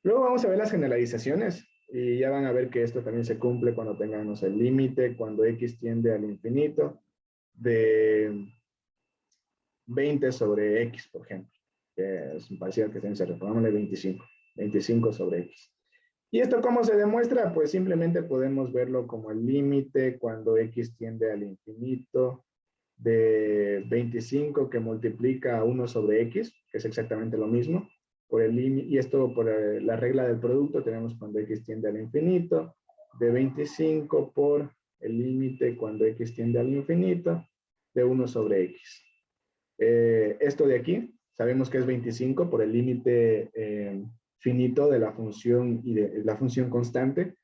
Speaker 1: Luego vamos a ver las generalizaciones y ya van a ver que esto también se cumple cuando tengamos el límite, cuando x tiende al infinito de 20 sobre x, por ejemplo, que es un parcial que tiene que ser, pongámosle 25 sobre x. ¿Y esto cómo se demuestra? Pues simplemente podemos verlo como el límite cuando x tiende al infinito de 25 que multiplica a 1 sobre x, que es exactamente lo mismo, por el límite, y esto por la regla del producto tenemos cuando x tiende al infinito, de 25 por el límite cuando x tiende al infinito, de 1 sobre x. Esto de aquí, sabemos que es 25 por el límite finito de la función y de la función constante,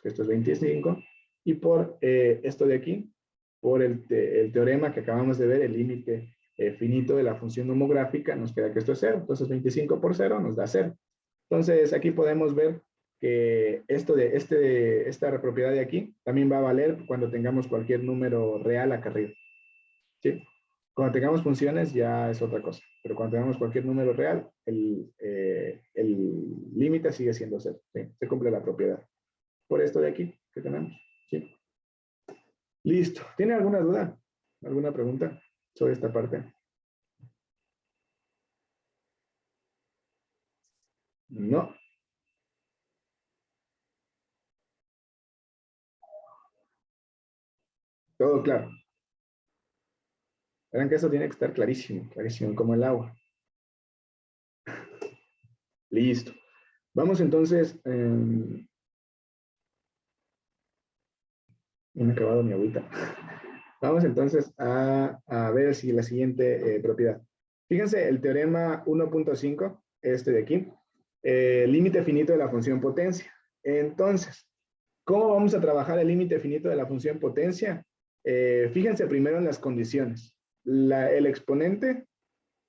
Speaker 1: que esto es 25, y por esto de aquí, por el teorema que acabamos de ver, el límite finito de la función homográfica, nos queda que esto es 0. Entonces 25 por 0 nos da 0. Entonces aquí podemos ver que esta propiedad de aquí también va a valer cuando tengamos cualquier número real acá arriba. ¿Sí? Cuando tengamos funciones ya es otra cosa, pero cuando tengamos cualquier número real, el límite sigue siendo 0. ¿Sí? Se cumple la propiedad. Por esto de aquí que tenemos. ¿Sí? Listo. ¿Tiene alguna duda? ¿Alguna pregunta sobre esta parte? No. Todo claro. Verán que eso tiene que estar clarísimo, clarísimo, como el agua. Listo. Vamos entonces. Me he acabado mi agüita. Vamos entonces a ver si la siguiente propiedad. Fíjense, el teorema 1.5, este de aquí, límite finito de la función potencia. Entonces, ¿cómo vamos a trabajar el límite finito de la función potencia? Fíjense primero en las condiciones. El exponente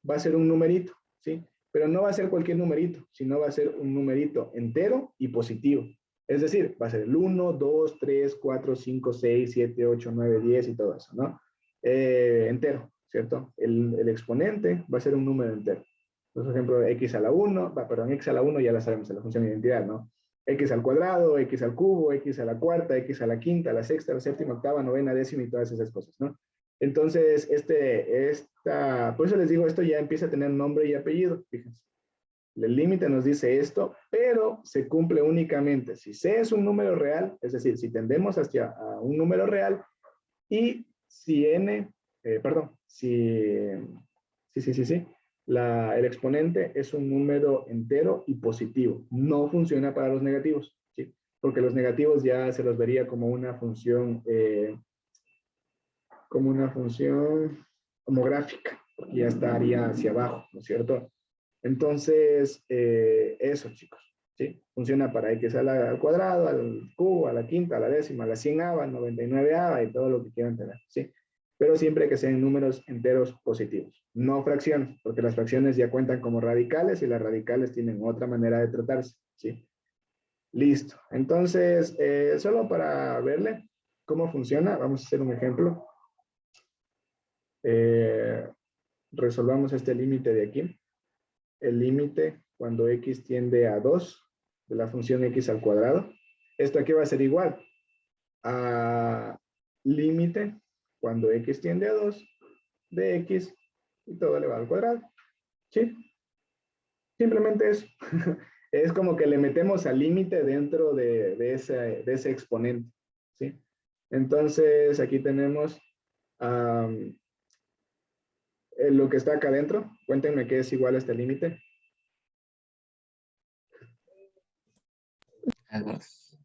Speaker 1: va a ser un numerito, ¿sí? Pero no va a ser cualquier numerito, sino va a ser un numerito entero y positivo. Es decir, va a ser el 1, 2, 3, 4, 5, 6, 7, 8, 9, 10 y todo eso, ¿no? Entero, ¿cierto? El exponente va a ser un número entero. Por ejemplo, x a la 1, perdón, x a la 1 ya la sabemos, en la función de identidad, ¿no? X al cuadrado, x al cubo, x a la cuarta, x a la quinta, a la sexta, a la séptima, octava, novena, décima y todas esas cosas, ¿no? Entonces, por eso les digo, esto ya empieza a tener nombre y apellido, fíjense. El límite nos dice esto, pero se cumple únicamente si C es un número real, es decir, si tendemos hacia un número real y si N, el exponente es un número entero y positivo. No funciona para los negativos, ¿sí? Porque los negativos ya se los vería como una función homográfica, porque ya estaría hacia abajo, ¿no es cierto? Entonces, eso, chicos. ¿sí? Funciona para x al cuadrado, al cubo, a la quinta, a la décima, a la 100ava, a la 99ava y todo lo que quieran tener, ¿sí? Pero siempre que sean números enteros positivos, no fracciones, porque las fracciones ya cuentan como radicales y las radicales tienen otra manera de tratarse, ¿sí? Listo. Entonces, solo para verle cómo funciona, vamos a hacer un ejemplo. Resolvamos este límite de aquí. El límite cuando x tiende a 2 de la función x al cuadrado. Esto aquí va a ser igual a límite cuando x tiende a 2 de x y todo elevado al cuadrado. ¿Sí? Simplemente eso. Es como que le metemos al límite dentro de ese exponente. ¿Sí? Entonces, aquí tenemos lo que está acá adentro. Cuéntenme qué es igual a este límite.
Speaker 2: A 2.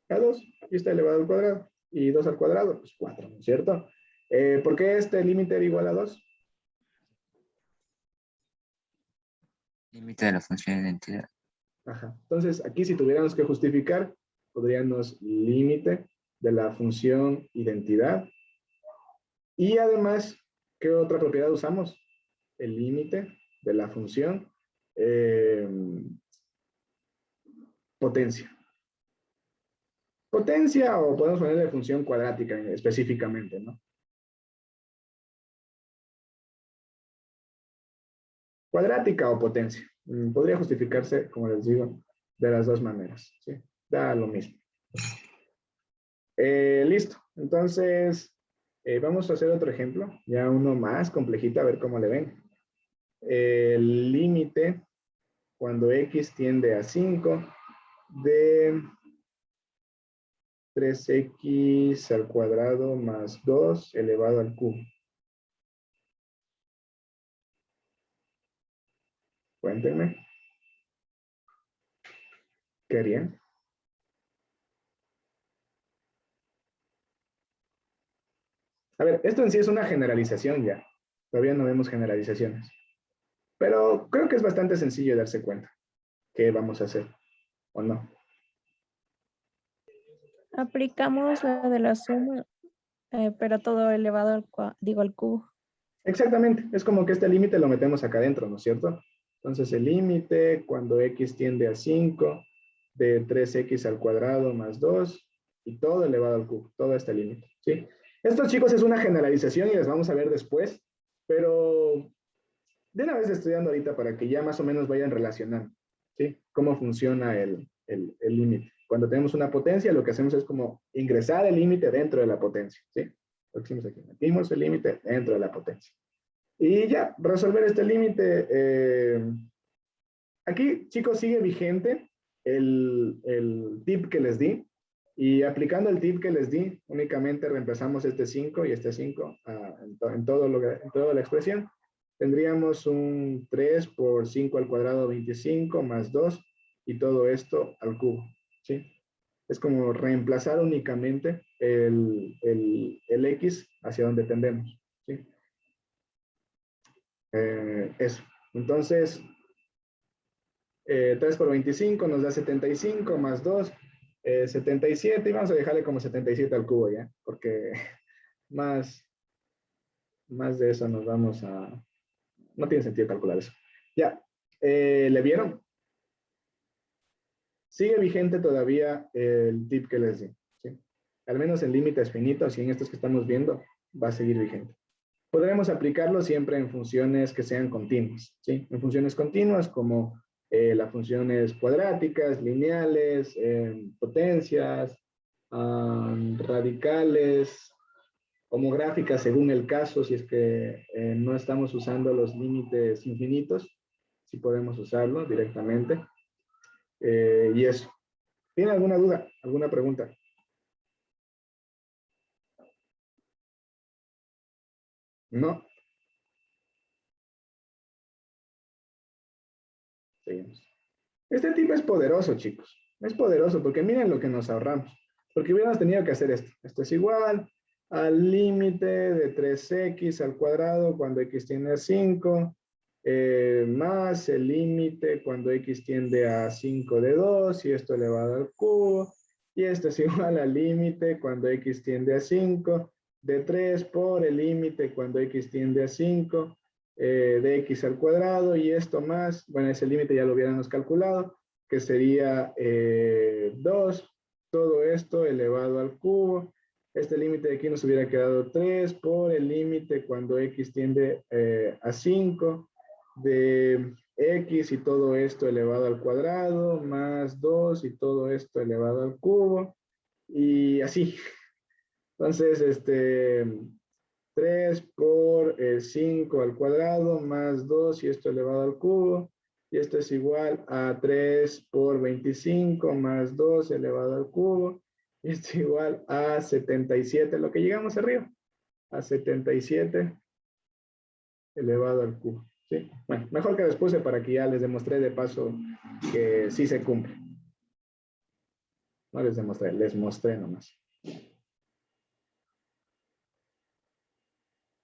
Speaker 1: A 2, aquí está elevado al cuadrado. Y 2 al cuadrado, pues 4, ¿no es cierto? ¿Por qué este límite era igual a 2?
Speaker 2: Límite de la función de identidad.
Speaker 1: Ajá. Entonces, aquí si tuviéramos que justificar, podríamos límite de la función identidad. Y además, ¿qué otra propiedad usamos? El límite de la función potencia. Potencia o podemos ponerle función cuadrática específicamente, ¿no? Cuadrática o potencia. Podría justificarse, como les digo, de las dos maneras, ¿sí? Da lo mismo. Listo. Entonces, vamos a hacer otro ejemplo, ya uno más complejito, a ver cómo le ven. El límite cuando x tiende a 5 de 3x al cuadrado más 2 elevado al cubo. Cuéntenme. ¿Qué harían? A ver, esto en sí es una generalización ya. Todavía no vemos generalizaciones. Pero creo que es bastante sencillo darse cuenta qué vamos a hacer, ¿o no?
Speaker 4: Aplicamos la de la suma, pero todo elevado al cubo.
Speaker 1: Exactamente, es como que este límite lo metemos acá adentro, ¿no es cierto? Entonces el límite cuando x tiende a 5 de 3x al cuadrado más 2 y todo elevado al cubo, todo este límite, ¿sí? Esto, chicos, es una generalización y las vamos a ver después, pero de una vez estudiando ahorita para que ya más o menos vayan relacionando, ¿sí? Cómo funciona el límite. Cuando tenemos una potencia, lo que hacemos es como ingresar el límite dentro de la potencia, ¿sí? Lo que hicimos aquí, metimos el límite dentro de la potencia. Y ya, resolver este límite. Aquí, chicos, sigue vigente el tip que les di. Y aplicando el tip que les di, únicamente reemplazamos este 5 y este 5 en toda la expresión. Tendríamos un 3 por 5 al cuadrado 25 más 2 y todo esto al cubo, ¿sí? Es como reemplazar únicamente el x hacia donde tendemos, ¿sí? Eso. Entonces, 3 por 25 nos da 75 más 2, 77 y vamos a dejarle como 77 al cubo ya, porque más de eso nos vamos a... No tiene sentido calcular eso. Ya, ¿le vieron? Sigue vigente todavía el tip que les di, ¿sí? Al menos en límites finitos y en estos que estamos viendo, va a seguir vigente. Podremos aplicarlo siempre en funciones que sean continuas, ¿sí? En funciones continuas como las funciones cuadráticas, lineales, potencias, radicales, homográficas según el caso, si es que no estamos usando los límites infinitos, sí podemos usarlo directamente. Y eso. ¿Tiene alguna duda? ¿Alguna pregunta? ¿No? Seguimos. Este tipo es poderoso, chicos. Es poderoso porque miren lo que nos ahorramos. Porque hubiéramos tenido que hacer esto. Esto es igual al límite de 3x al cuadrado cuando x tiene 5 más el límite cuando x tiende a 5 de 2 y esto elevado al cubo, y esto es igual al límite cuando x tiende a 5 de 3 por el límite cuando x tiende a 5 de x al cuadrado, y esto más, bueno, ese límite ya lo hubiéramos calculado, que sería 2, todo esto elevado al cubo. Este límite de aquí nos hubiera quedado 3 por el límite cuando x tiende a 5 de x y todo esto elevado al cuadrado, más 2 y todo esto elevado al cubo, y así. Entonces, 3 por 5 al cuadrado, más 2 y esto elevado al cubo, y esto es igual a 3 por 25 más 2 elevado al cubo, y esto es igual a 77, lo que llegamos arriba, a 77 elevado al cubo. ¿Sí? Bueno, mejor que les puse para que ya les demostré de paso que sí se cumple. No les demostré, les mostré nomás.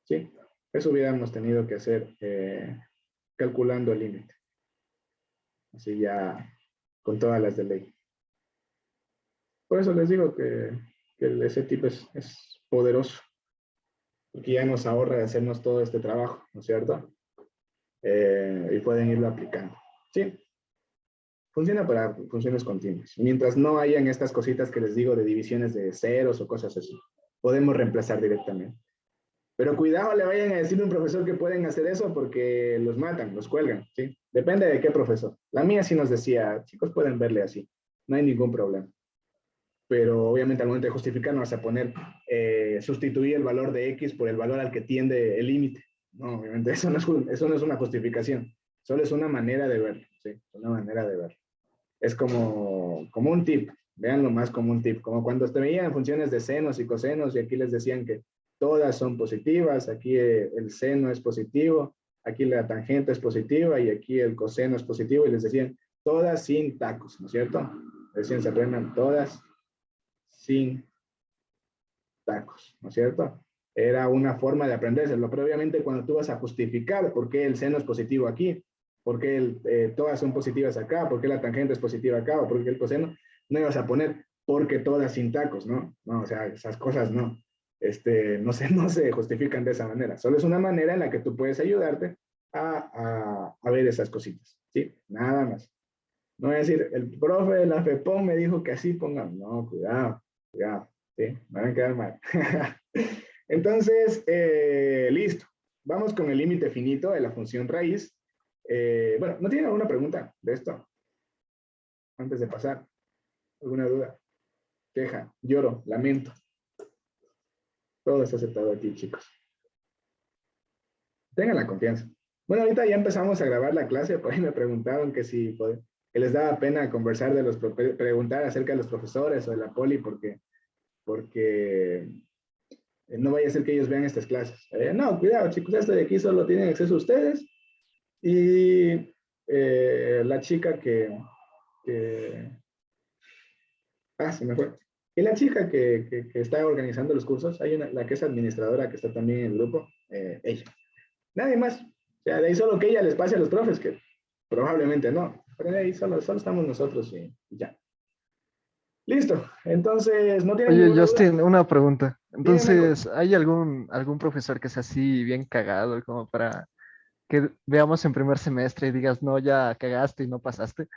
Speaker 1: ¿Sí? Eso hubiéramos tenido que hacer calculando el límite. Así ya con todas las de ley. Por eso les digo que ese tipo es poderoso. Porque ya nos ahorra de hacernos todo este trabajo, ¿no es cierto? Y pueden irlo aplicando. ¿Sí? Funciona para funciones continuas. Mientras no hayan estas cositas que les digo de divisiones de ceros o cosas así, podemos reemplazar directamente. Pero cuidado, le vayan a decir a un profesor que pueden hacer eso porque los matan, los cuelgan, ¿sí? Depende de qué profesor. La mía sí nos decía, chicos, pueden verle así, no hay ningún problema. Pero obviamente al momento de justificar no vas a poner, sustituir el valor de x por el valor al que tiende el límite. No, obviamente eso no es una justificación, solo es una manera de verlo, ¿sí? Una manera de verlo. Es como un tip, véanlo más como un tip, como cuando te veían funciones de senos y cosenos y aquí les decían que todas son positivas, aquí el seno es positivo, aquí la tangente es positiva y aquí el coseno es positivo, y les decían todas sin tacos, ¿no es cierto? Decían, se aprendan todas sin tacos, ¿no es cierto? Era una forma de aprendérselo, pero obviamente cuando tú vas a justificar por qué el seno es positivo aquí, por qué todas son positivas acá, por qué la tangente es positiva acá, o por qué el coseno, no ibas a poner porque todas sin tacos, ¿no? No, o sea, esas cosas no. No se justifican de esa manera. Solo es una manera en la que tú puedes ayudarte a ver esas cositas, ¿sí? Nada más. No voy a decir, el profe de la FEPOM me dijo que así pongan. No, cuidado, cuidado, ¿sí? Me van a quedar mal. Entonces, listo. Vamos con el límite finito de la función raíz. Bueno, ¿no tienen alguna pregunta de esto? Antes de pasar. ¿Alguna duda? Queja, lloro, lamento. Todo está aceptado aquí, chicos. Tengan la confianza. Bueno, ahorita ya empezamos a grabar la clase, por ahí me preguntaron que si que les daba pena conversar preguntar acerca de los profesores o de la poli, porque no vaya a ser que ellos vean estas clases. No, cuidado, chicos, esto de aquí solo tienen acceso ustedes y la chica se me fue. Y la chica que está organizando los cursos, hay la que es administradora que está también en el grupo, ella. Nadie más. O sea, de ahí solo que ella les pase a los profes, que probablemente no. Pero de ahí solo estamos nosotros y ya. Listo. Entonces, ¿no tienen
Speaker 7: Oye,
Speaker 1: ninguna duda?
Speaker 7: Justin, una pregunta.
Speaker 1: Dígame algo.
Speaker 7: Entonces, ¿hay algún profesor que sea así bien cagado como para que veamos en primer semestre y digas, no, ya cagaste y no pasaste?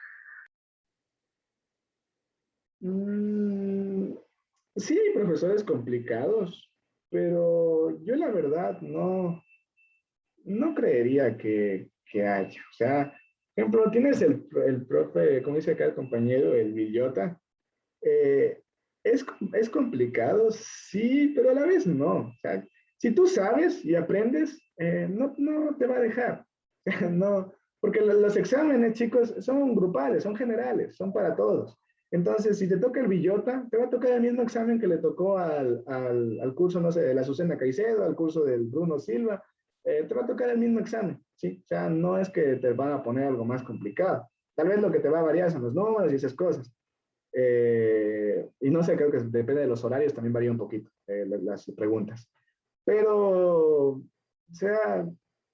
Speaker 1: Mm, sí, hay profesores complicados, pero yo la verdad no creería que haya. O sea, por ejemplo, tienes el profe, como dice acá el compañero, el Villota. Eh, es complicado, sí, pero a la vez no. O sea, si tú sabes y aprendes, no te va a dejar. No, porque los exámenes, chicos, son grupales, son generales, son para todos. Entonces, si te toca el Villota, te va a tocar el mismo examen que le tocó al curso, no sé, de la Azucena Caicedo, al curso del Bruno Silva, te va a tocar el mismo examen, ¿sí? O sea, no es que te van a poner algo más complicado. Tal vez lo que te va a variar son los números y esas cosas. Y no sé, creo que depende de los horarios, también varía un poquito las preguntas. Pero, o sea,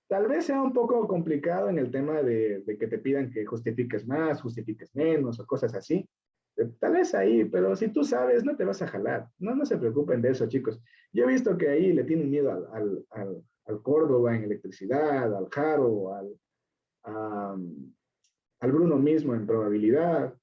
Speaker 1: Tal vez sea un poco complicado en el tema de que te pidan que justifiques más, justifiques menos o cosas así. Tal vez ahí, pero si tú sabes, no te vas a jalar. No, no se preocupen de eso, chicos. Yo he visto que ahí le tienen miedo al Córdoba en electricidad, al Jaro, a- al Bruno mismo en probabilidad.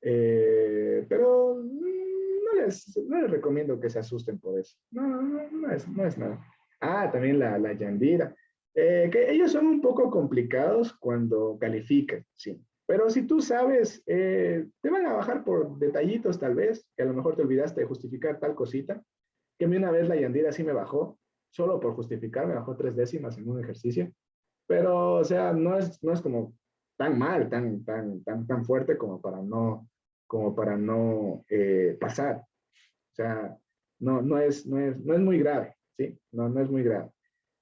Speaker 1: Pero no les recomiendo que se asusten por eso. No es nada. Ah, también la Yandira. Que ellos son un poco complicados cuando califican, sí. Pero si tú sabes, te van a bajar por detallitos tal vez, que a lo mejor te olvidaste de justificar tal cosita, que a mí una vez la Yandira sí me bajó, solo por justificar, me bajó 3 décimas en un ejercicio. Pero, o sea, no es como tan mal, tan fuerte como para no pasar. O sea, no es muy grave, ¿sí? No es muy grave.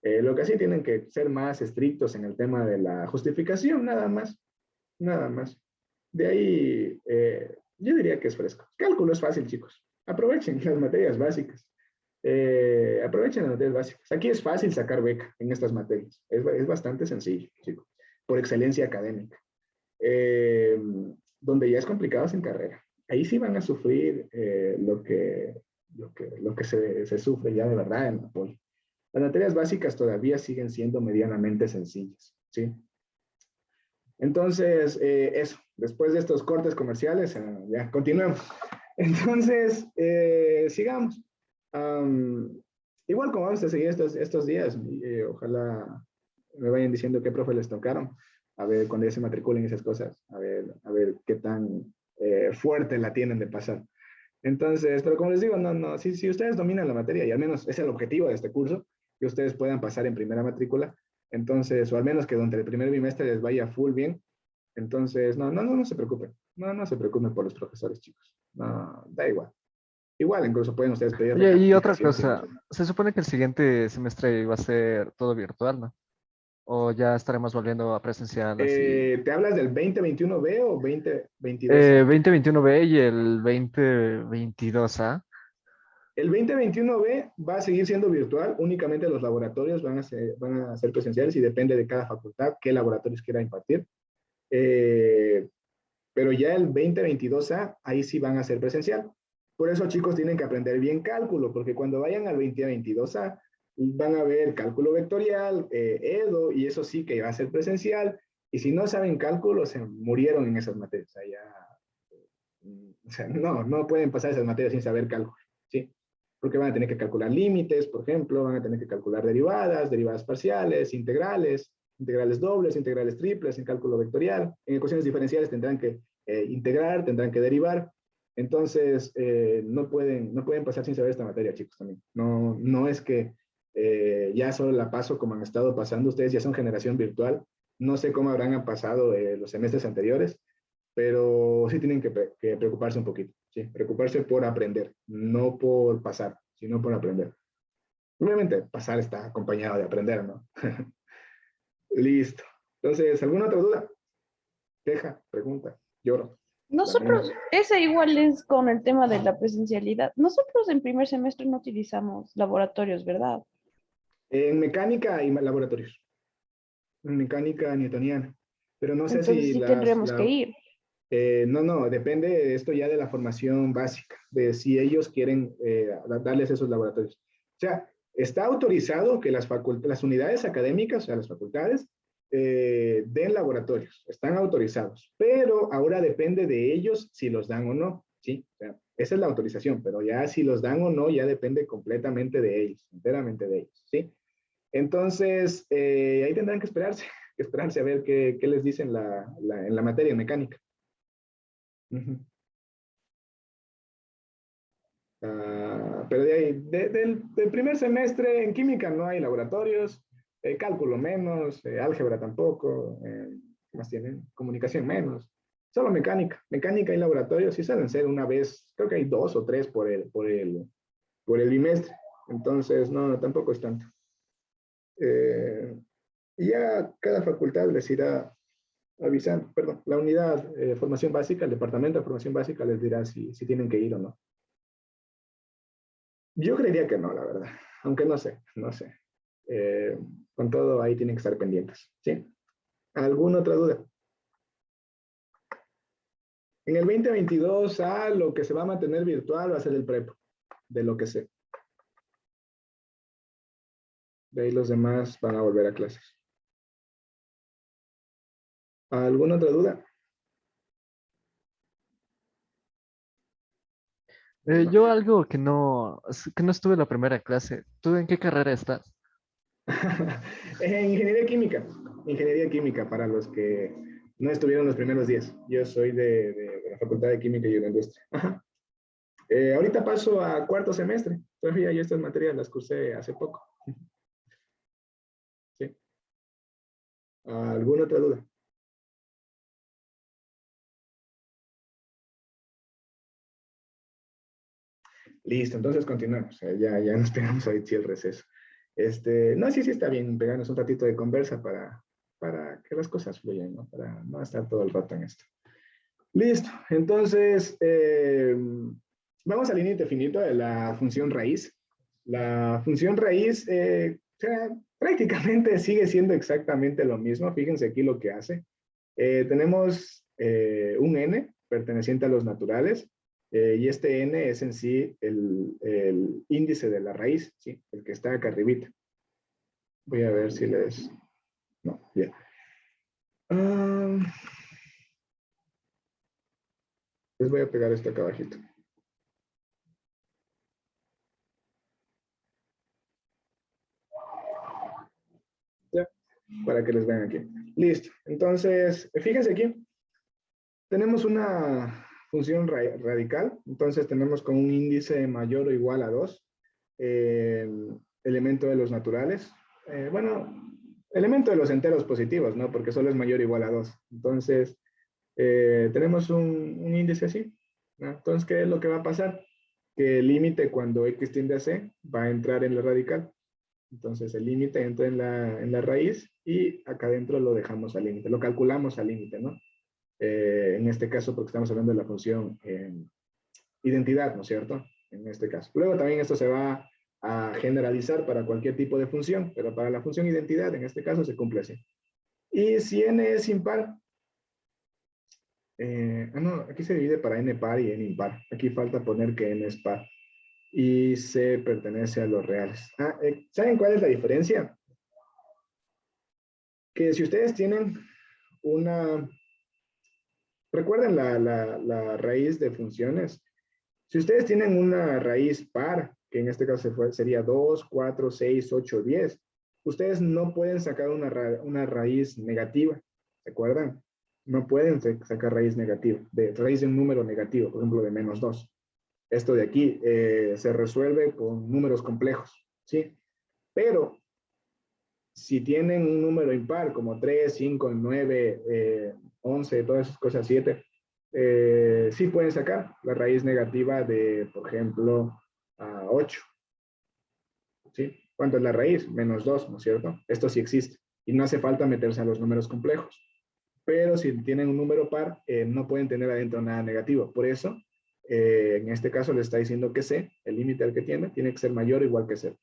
Speaker 1: Lo que sí tienen que ser más estrictos en el tema de la justificación, nada más, nada más. De ahí, yo diría que es fresco. Cálculo es fácil, chicos. Aprovechen las materias básicas. Aprovechen las materias básicas. Aquí es fácil sacar beca en estas materias. Es bastante sencillo, chicos, por excelencia académica. Eh, donde ya es complicado es en carrera. Ahí sí van a sufrir lo que se sufre ya de verdad en la poli. Las materias básicas todavía siguen siendo medianamente sencillas, ¿sí? Entonces, eso, después de estos cortes comerciales, ya continuemos. Entonces, sigamos. Igual como vamos a seguir estos días, ojalá me vayan diciendo qué profe les tocaron, a ver cuando ya se matriculen esas cosas, a ver qué tan fuerte la tienen de pasar. Entonces, pero como les digo, no, si ustedes dominan la materia, y al menos es el objetivo de este curso, que ustedes puedan pasar en primera matrícula, entonces, o al menos que durante el primer bimestre les vaya full bien, entonces, no se preocupen, no se preocupen por los profesores, chicos, no, da igual. Igual, incluso pueden ustedes pedir
Speaker 7: Oye, y otra
Speaker 1: recalificación.
Speaker 7: cosa, se supone que el siguiente semestre iba a ser todo virtual, ¿no? O ya estaremos volviendo a presencial así.
Speaker 1: ¿Te hablas del 2021B o 2022A?
Speaker 7: 2021B y el 2022A.
Speaker 1: El 2021B va a seguir siendo virtual, únicamente los laboratorios van a ser presenciales y depende de cada facultad qué laboratorios quiera impartir. Eh, pero ya el 2022A, ahí sí van a ser presencial. Por eso, chicos, tienen que aprender bien cálculo, porque cuando vayan al 2022A, van a ver cálculo vectorial, EDO, y eso sí que va a ser presencial. Y si no saben cálculo, se murieron en esas materias. O sea, no pueden pasar esas materias sin saber cálculo, ¿sí? Porque van a tener que calcular límites, por ejemplo, van a tener que calcular derivadas parciales, integrales dobles, integrales triples, en cálculo vectorial. En ecuaciones diferenciales tendrán que integrar, tendrán que derivar. Entonces, no pueden pasar sin saber esta materia, chicos, también. No es que ya solo la paso como han estado pasando. Ustedes ya son generación virtual. No sé cómo habrán pasado los semestres anteriores, pero sí tienen que preocuparse un poquito, ¿sí? Preocuparse por aprender, no por pasar, sino por aprender. Obviamente, pasar está acompañado de aprender, ¿no? Listo. Entonces, ¿alguna otra duda? Queja, pregunta, lloro.
Speaker 8: Nosotros, ese igual es con el tema de la presencialidad. Nosotros en primer semestre no utilizamos laboratorios, ¿verdad?
Speaker 1: En mecánica hay laboratorios, en mecánica newtoniana, pero no sé
Speaker 8: Entonces
Speaker 1: si
Speaker 8: sí tendremos que ir.
Speaker 1: no, depende de esto ya de la formación básica, de si ellos quieren darles esos laboratorios. O sea, está autorizado que las unidades académicas, o sea, las facultades, den laboratorios, están autorizados, pero ahora depende de ellos si los dan o no, ¿sí? O sea, esa es la autorización, pero ya si los dan o no, ya depende completamente de ellos, enteramente de ellos, ¿sí? Entonces, ahí tendrán que esperarse a ver qué les dicen en la materia mecánica. Ujú. Pero de ahí, del primer semestre en química no hay laboratorios, cálculo menos, álgebra tampoco, ¿qué más tienen? Comunicación menos, solo mecánica. Mecánica y laboratorios sí suelen ser una vez, creo que hay 2 o 3 por el bimestre, entonces no, tampoco es tanto. Y ya cada facultad les irá avisando, perdón, la unidad de formación básica, el departamento de formación básica les dirá si tienen que ir o no. Yo creería que no, la verdad, aunque no sé. Con todo, ahí tienen que estar pendientes. ¿Sí? ¿Alguna otra duda? En el 2022, lo que se va a mantener virtual va a ser el prepo, de lo que sé. De ahí los demás van a volver a clases. ¿Alguna otra duda?
Speaker 7: Yo algo que no estuve en la primera clase. ¿Tú en qué carrera estás?
Speaker 1: En ingeniería química. Ingeniería química para los que no estuvieron los primeros días. Yo soy de la Facultad de Química y Agroindustria. Ajá. Ahorita paso a cuarto semestre. Todavía yo estas materias las cursé hace poco. ¿Sí? ¿Alguna otra duda? Listo, entonces continuamos. Ya nos pegamos ahí sí el receso. No, sí está bien pegarnos un ratito de conversa para que las cosas fluyan, ¿no? Para no estar todo el rato en esto. Listo, entonces vamos al límite finito de la función raíz. La función raíz prácticamente sigue siendo exactamente lo mismo. Fíjense aquí lo que hace. Tenemos un n perteneciente a los naturales y este n es en sí el índice de la raíz, ¿sí? El que está acá arribita. Voy a ver si les... No, ya. Les voy a pegar esto acá abajito. Ya, para que les vean aquí. Listo. Entonces, fíjense aquí. Tenemos una función radical. Entonces, tenemos con un índice mayor o igual a 2. Elemento de los naturales. Bueno, elemento de los enteros positivos, ¿no? Porque solo es mayor o igual a 2. Entonces, tenemos un índice así, ¿no? Entonces, ¿qué es lo que va a pasar? Que el límite cuando x tiende a c va a entrar en la radical. Entonces el límite entra en la raíz y acá adentro lo dejamos al límite, lo calculamos al límite, ¿no? En este caso porque estamos hablando de la función identidad, ¿no es cierto? En este caso. Luego también esto se va a generalizar para cualquier tipo de función, pero para la función identidad en este caso se cumple así. Y si n es impar, no, aquí se divide para n par y n impar. Aquí falta poner que n es par. Y C pertenece a los reales. ¿Saben cuál es la diferencia? Que si ustedes tienen una... Recuerden la raíz de funciones. Si ustedes tienen una raíz par, que en este caso sería 2, 4, 6, 8, 10, ustedes no pueden sacar una raíz negativa. ¿Se acuerdan? No pueden sacar raíz negativa, raíz de un número negativo, por ejemplo, de menos 2. Esto de aquí se resuelve con números complejos, ¿sí? Pero si tienen un número impar como 3, 5, 9, 11, todas esas cosas, 7, sí pueden sacar la raíz negativa de, por ejemplo, 8. ¿Sí? ¿Cuánto es la raíz? Menos 2, ¿no es cierto? Esto sí existe. Y no hace falta meterse a los números complejos. Pero si tienen un número par, no pueden tener adentro nada negativo. Por eso, en este caso le está diciendo que C, el límite al que tiene que ser mayor o igual que 0.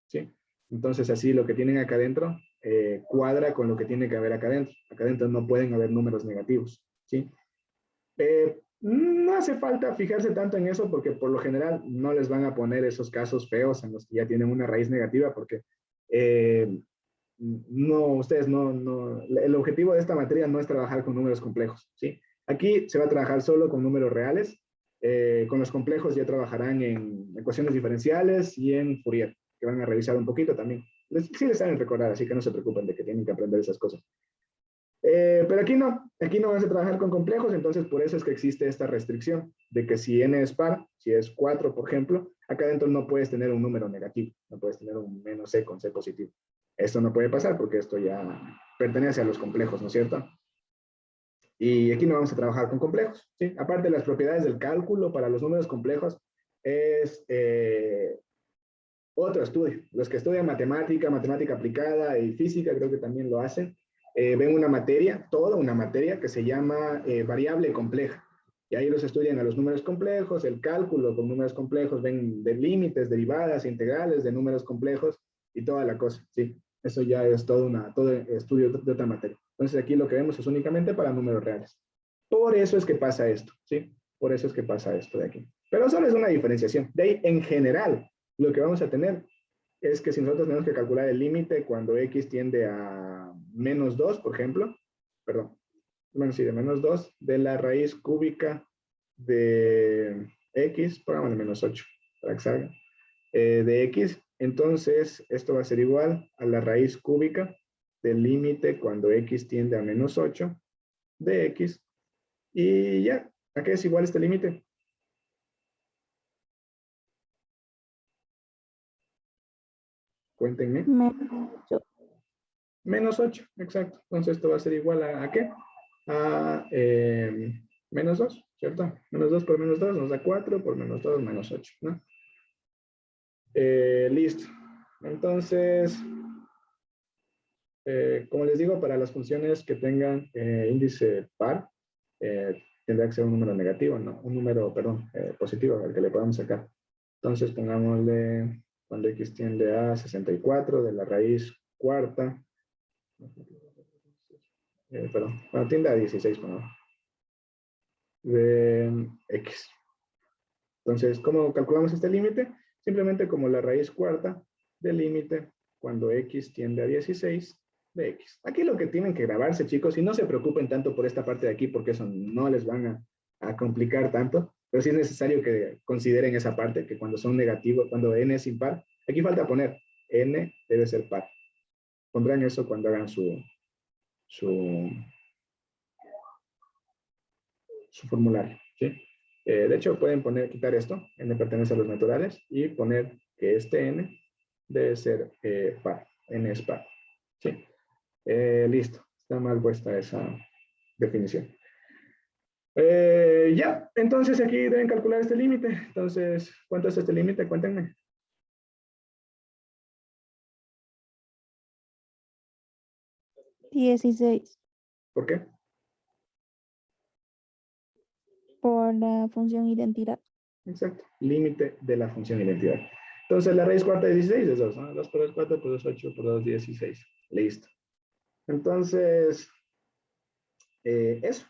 Speaker 1: ¿Sí? Entonces así lo que tienen acá adentro cuadra con lo que tiene que haber acá adentro. Acá adentro no pueden haber números negativos. ¿Sí? No hace falta fijarse tanto en eso porque por lo general no les van a poner esos casos feos en los que ya tienen una raíz negativa porque ustedes el objetivo de esta materia no es trabajar con números complejos, ¿sí? Aquí se va a trabajar solo con números reales, con los complejos ya trabajarán en ecuaciones diferenciales y en Fourier, que van a revisar un poquito también. Sí les saben recordar, así que no se preocupen de que tienen que aprender esas cosas. Pero aquí no vas a trabajar con complejos, entonces por eso es que existe esta restricción de que si n es par, si es 4, por ejemplo, acá adentro no puedes tener un número negativo, no puedes tener un menos c con c positivo. Esto no puede pasar porque esto ya pertenece a los complejos, ¿no es cierto? Y aquí no vamos a trabajar con complejos, ¿sí? Aparte de las propiedades del cálculo para los números complejos, es otro estudio. Los que estudian matemática aplicada y física, creo que también lo hacen, ven una materia, toda una materia que se llama variable compleja. Y ahí los estudian a los números complejos, el cálculo con números complejos, ven de límites, derivadas, integrales de números complejos, y toda la cosa, ¿sí? Eso ya es todo estudio de otra materia. Entonces aquí lo que vemos es únicamente para números reales. Por eso es que pasa esto, ¿sí? Por eso es que pasa esto de aquí. Pero solo es una diferenciación. De ahí, en general, lo que vamos a tener es que si nosotros tenemos que calcular el límite cuando x tiende a menos 2, por ejemplo, perdón, bueno, sí, de menos 2, de la raíz cúbica de x, pongámosle menos 8, para que salga, de x, entonces esto va a ser igual a la raíz cúbica del límite cuando x tiende a menos 8 de x, y ya, ¿a qué es igual este límite? Cuéntenme. Menos 8, exacto. Entonces esto va a ser igual ¿a qué? A menos 2, ¿cierto? Menos 2 por menos 2 nos da 4, por menos 2, menos 8, ¿no? Listo. Entonces, como les digo, para las funciones que tengan índice par, tendrá que ser un número negativo, ¿no? Un número, perdón, positivo, al que le podamos sacar. Entonces, pongámosle cuando x tiende a 64 de la raíz cuarta. Perdón, cuando tiende a 16, perdón, de x. Entonces, ¿cómo calculamos este límite? Simplemente como la raíz cuarta del límite cuando x tiende a 16 de x. Aquí lo que tienen que grabarse, chicos, y no se preocupen tanto por esta parte de aquí, porque eso no les van a complicar tanto, pero sí es necesario que consideren esa parte, que cuando son negativos, cuando n es impar, aquí falta poner n debe ser par. Pondrán eso cuando hagan su formulario, ¿sí? De hecho, pueden quitar esto, n pertenece a los naturales, y poner que este n debe ser par, n es par, ¿sí? Listo, está mal puesta esa definición. Ya, entonces aquí deben calcular este límite. Entonces, ¿cuánto es este límite? Cuéntenme.
Speaker 4: $16
Speaker 1: ¿Por qué?
Speaker 4: por la función identidad.
Speaker 1: Exacto, límite de la función identidad. Entonces, la raíz cuarta de 16 es 2, ¿no? 2 por 2, 4, por 2, 8, por 2, 16. Listo. Entonces, eso.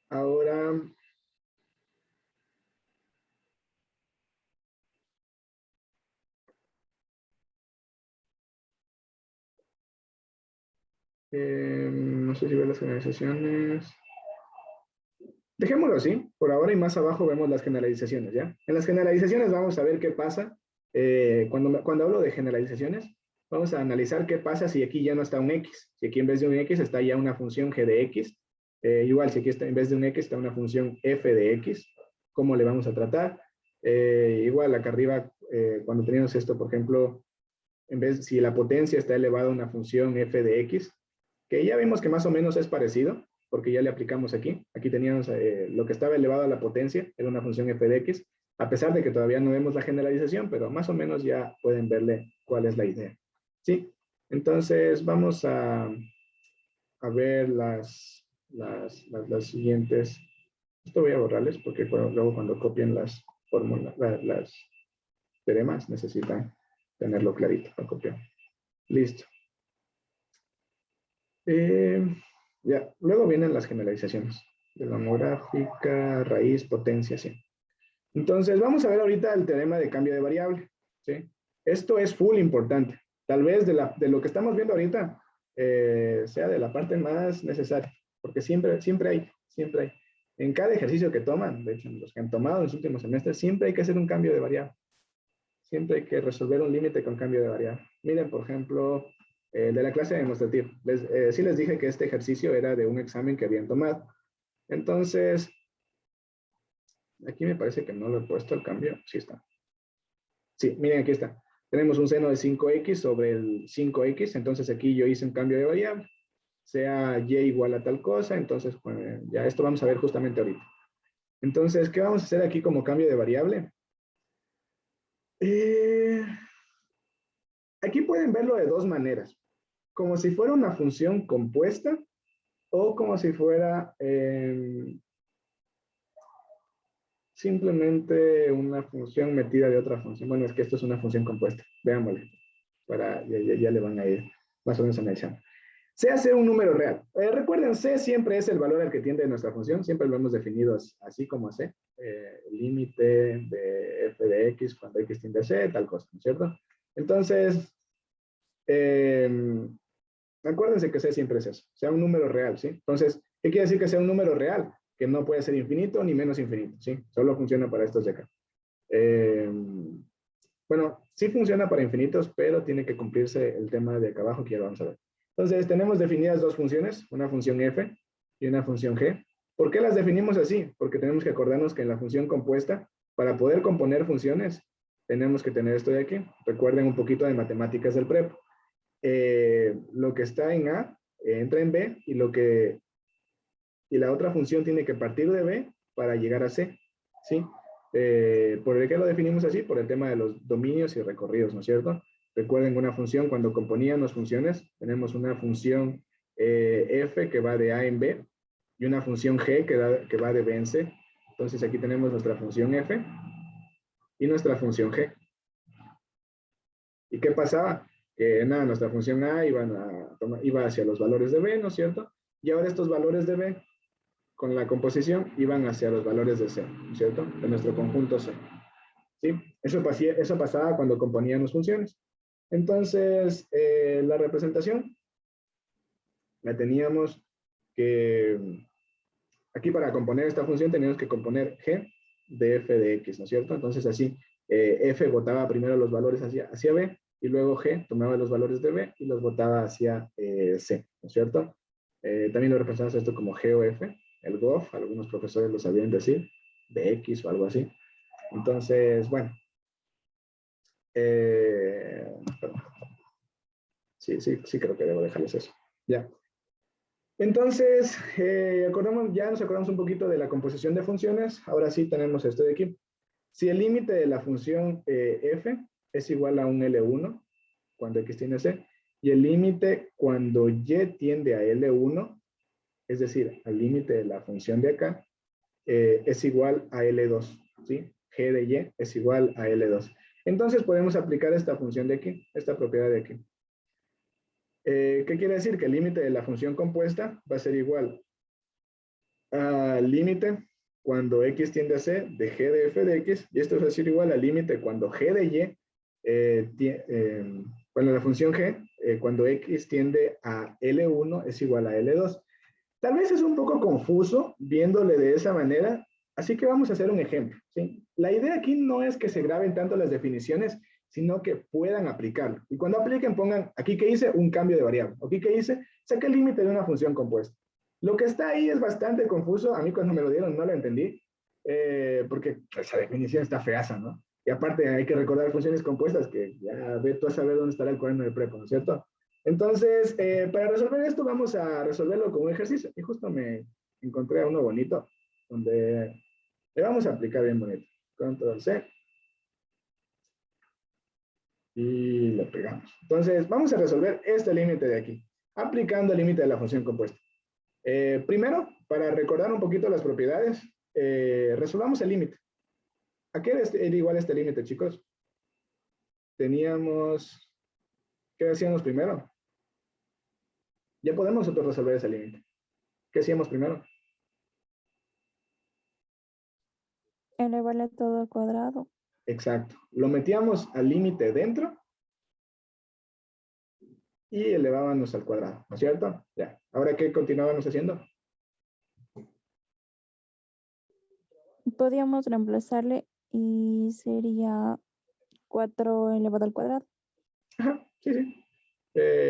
Speaker 1: Ahora, no sé si ver las generalizaciones. Dejémoslo así, por ahora, y más abajo vemos las generalizaciones, ¿ya? En las generalizaciones vamos a ver qué pasa. Cuando hablo de generalizaciones, vamos a analizar qué pasa si aquí ya no está un x. Si aquí en vez de un x está ya una función g de x. Igual, si aquí está, en vez de un x está una función f de x. ¿Cómo le vamos a tratar? Igual, acá arriba, cuando tenemos esto, por ejemplo, si la potencia está elevada a una función f de x, que ya vimos que más o menos es parecido, porque ya le aplicamos aquí. Aquí teníamos lo que estaba elevado a la potencia, era una función f de x, a pesar de que todavía no vemos la generalización, pero más o menos ya pueden verle cuál es la idea. ¿Sí? Entonces vamos a ver las siguientes. Esto voy a borrarles porque luego cuando copien las fórmulas, las teoremas, necesitan tenerlo clarito para copiar. Listo. Ya, luego vienen las generalizaciones de la homográfica, raíz, potencia, sí. Entonces, vamos a ver ahorita el teorema de cambio de variable, ¿sí? Esto es full importante. Tal vez de lo que estamos viendo ahorita sea de la parte más necesaria, porque siempre hay. En cada ejercicio que toman, de hecho, en los que han tomado en los últimos semestres, siempre hay que hacer un cambio de variable. Siempre hay que resolver un límite con cambio de variable. Miren, por ejemplo, de la clase demostrativa. Sí les dije que este ejercicio era de un examen que habían tomado. Entonces, aquí me parece que no lo he puesto el cambio. Sí está. Sí, miren, aquí está. Tenemos un seno de 5x sobre el 5x. Entonces aquí yo hice un cambio de variable. Sea y igual a tal cosa. Entonces, bueno, ya esto vamos a ver justamente ahorita. Entonces, ¿qué vamos a hacer aquí como cambio de variable? Aquí pueden verlo de dos maneras. Como si fuera una función compuesta o como si fuera simplemente una función metida de otra función. Bueno, es que esto es una función compuesta. Veámosle. Ya le van a ir más o menos analizando. C hace un número real. Recuerden, C siempre es el valor al que tiende nuestra función. Siempre lo hemos definido así como C. El límite de f de x cuando x tiende a C, tal cosa, ¿no es cierto? Entonces, acuérdense que C siempre es eso. Sea un número real, ¿sí? Entonces, ¿qué quiere decir que sea un número real? Que no puede ser infinito ni menos infinito, ¿sí? Solo funciona para estos de acá. Bueno, sí funciona para infinitos, pero tiene que cumplirse el tema de acá abajo que ya lo vamos a ver. Entonces, tenemos definidas dos funciones, una función f y una función g. ¿Por qué las definimos así? Porque tenemos que acordarnos que en la función compuesta, para poder componer funciones, tenemos que tener esto de aquí. Recuerden un poquito de matemáticas del prep. Lo que está en A entra en B y la otra función tiene que partir de B para llegar a C, ¿sí? ¿Por qué lo definimos así? Por el tema de los dominios y recorridos, ¿no es cierto? Recuerden una función, cuando componíamos funciones, tenemos una función f que va de A en B y una función g que va de B en C. Entonces aquí tenemos nuestra función f y nuestra función g. ¿Y qué pasaba? Que nada, nuestra función A iba hacia los valores de B, ¿no es cierto? Y ahora estos valores de B, con la composición, iban hacia los valores de C, ¿no es cierto? De nuestro conjunto C. ¿Sí? Eso pasaba cuando componíamos funciones. Entonces, la representación la teníamos que... Aquí para componer esta función teníamos que componer g de f de x, ¿no es cierto? Entonces así, f botaba primero los valores hacia B, y luego g tomaba los valores de B y los botaba hacia C, ¿no es cierto? También lo representamos esto como g o f, el GOF, algunos profesores lo sabían decir, de x o algo así. Entonces, bueno. Sí, creo que debo dejarles eso. Ya. Entonces, ya nos acordamos un poquito de la composición de funciones. Ahora sí tenemos esto de aquí. Si el límite de la función f es igual a un L1, cuando x tiende a C, y el límite cuando y tiende a L1, es decir, al límite de la función de acá, es igual a L2, ¿sí? G de y es igual a L2. Entonces podemos aplicar esta función de aquí, esta propiedad de aquí. ¿Qué quiere decir? Que el límite de la función compuesta va a ser igual al límite cuando x tiende a C de g de f de x, y esto va a ser igual al límite cuando g de y, bueno, la función g, cuando x tiende a L1 es igual a L2. Tal vez es un poco confuso viéndole de esa manera, así que vamos a hacer un ejemplo, ¿sí? La idea aquí no es que se graben tanto las definiciones, sino que puedan aplicarlo. Y cuando apliquen, pongan, aquí que hice un cambio de variable. Aquí que hice, saqué el límite de una función compuesta. Lo que está ahí es bastante confuso. A mí cuando me lo dieron no lo entendí, porque esa definición está feaza, ¿no? Y aparte hay que recordar funciones compuestas, que ya ve tú a saber dónde estará el cuaderno de prepa, ¿no es cierto? Entonces, para resolver esto, vamos a resolverlo con un ejercicio. Y justo me encontré a uno bonito, donde le vamos a aplicar bien bonito. Control C. Y le pegamos. Entonces, vamos a resolver este límite de aquí, aplicando el límite de la función compuesta. Primero, para recordar un poquito las propiedades, resolvamos el límite. ¿A qué era igual este límite, chicos? Teníamos... ¿Qué hacíamos primero? Ya podemos nosotros resolver ese límite. ¿Qué hacíamos primero?
Speaker 4: Elevarle todo al cuadrado.
Speaker 1: Exacto. Lo metíamos al límite dentro y elevábamos al cuadrado, ¿no es cierto? Ya. Ahora, ¿qué continuábamos haciendo?
Speaker 4: Podíamos reemplazarle y sería 4 elevado al cuadrado.
Speaker 1: Ajá, sí.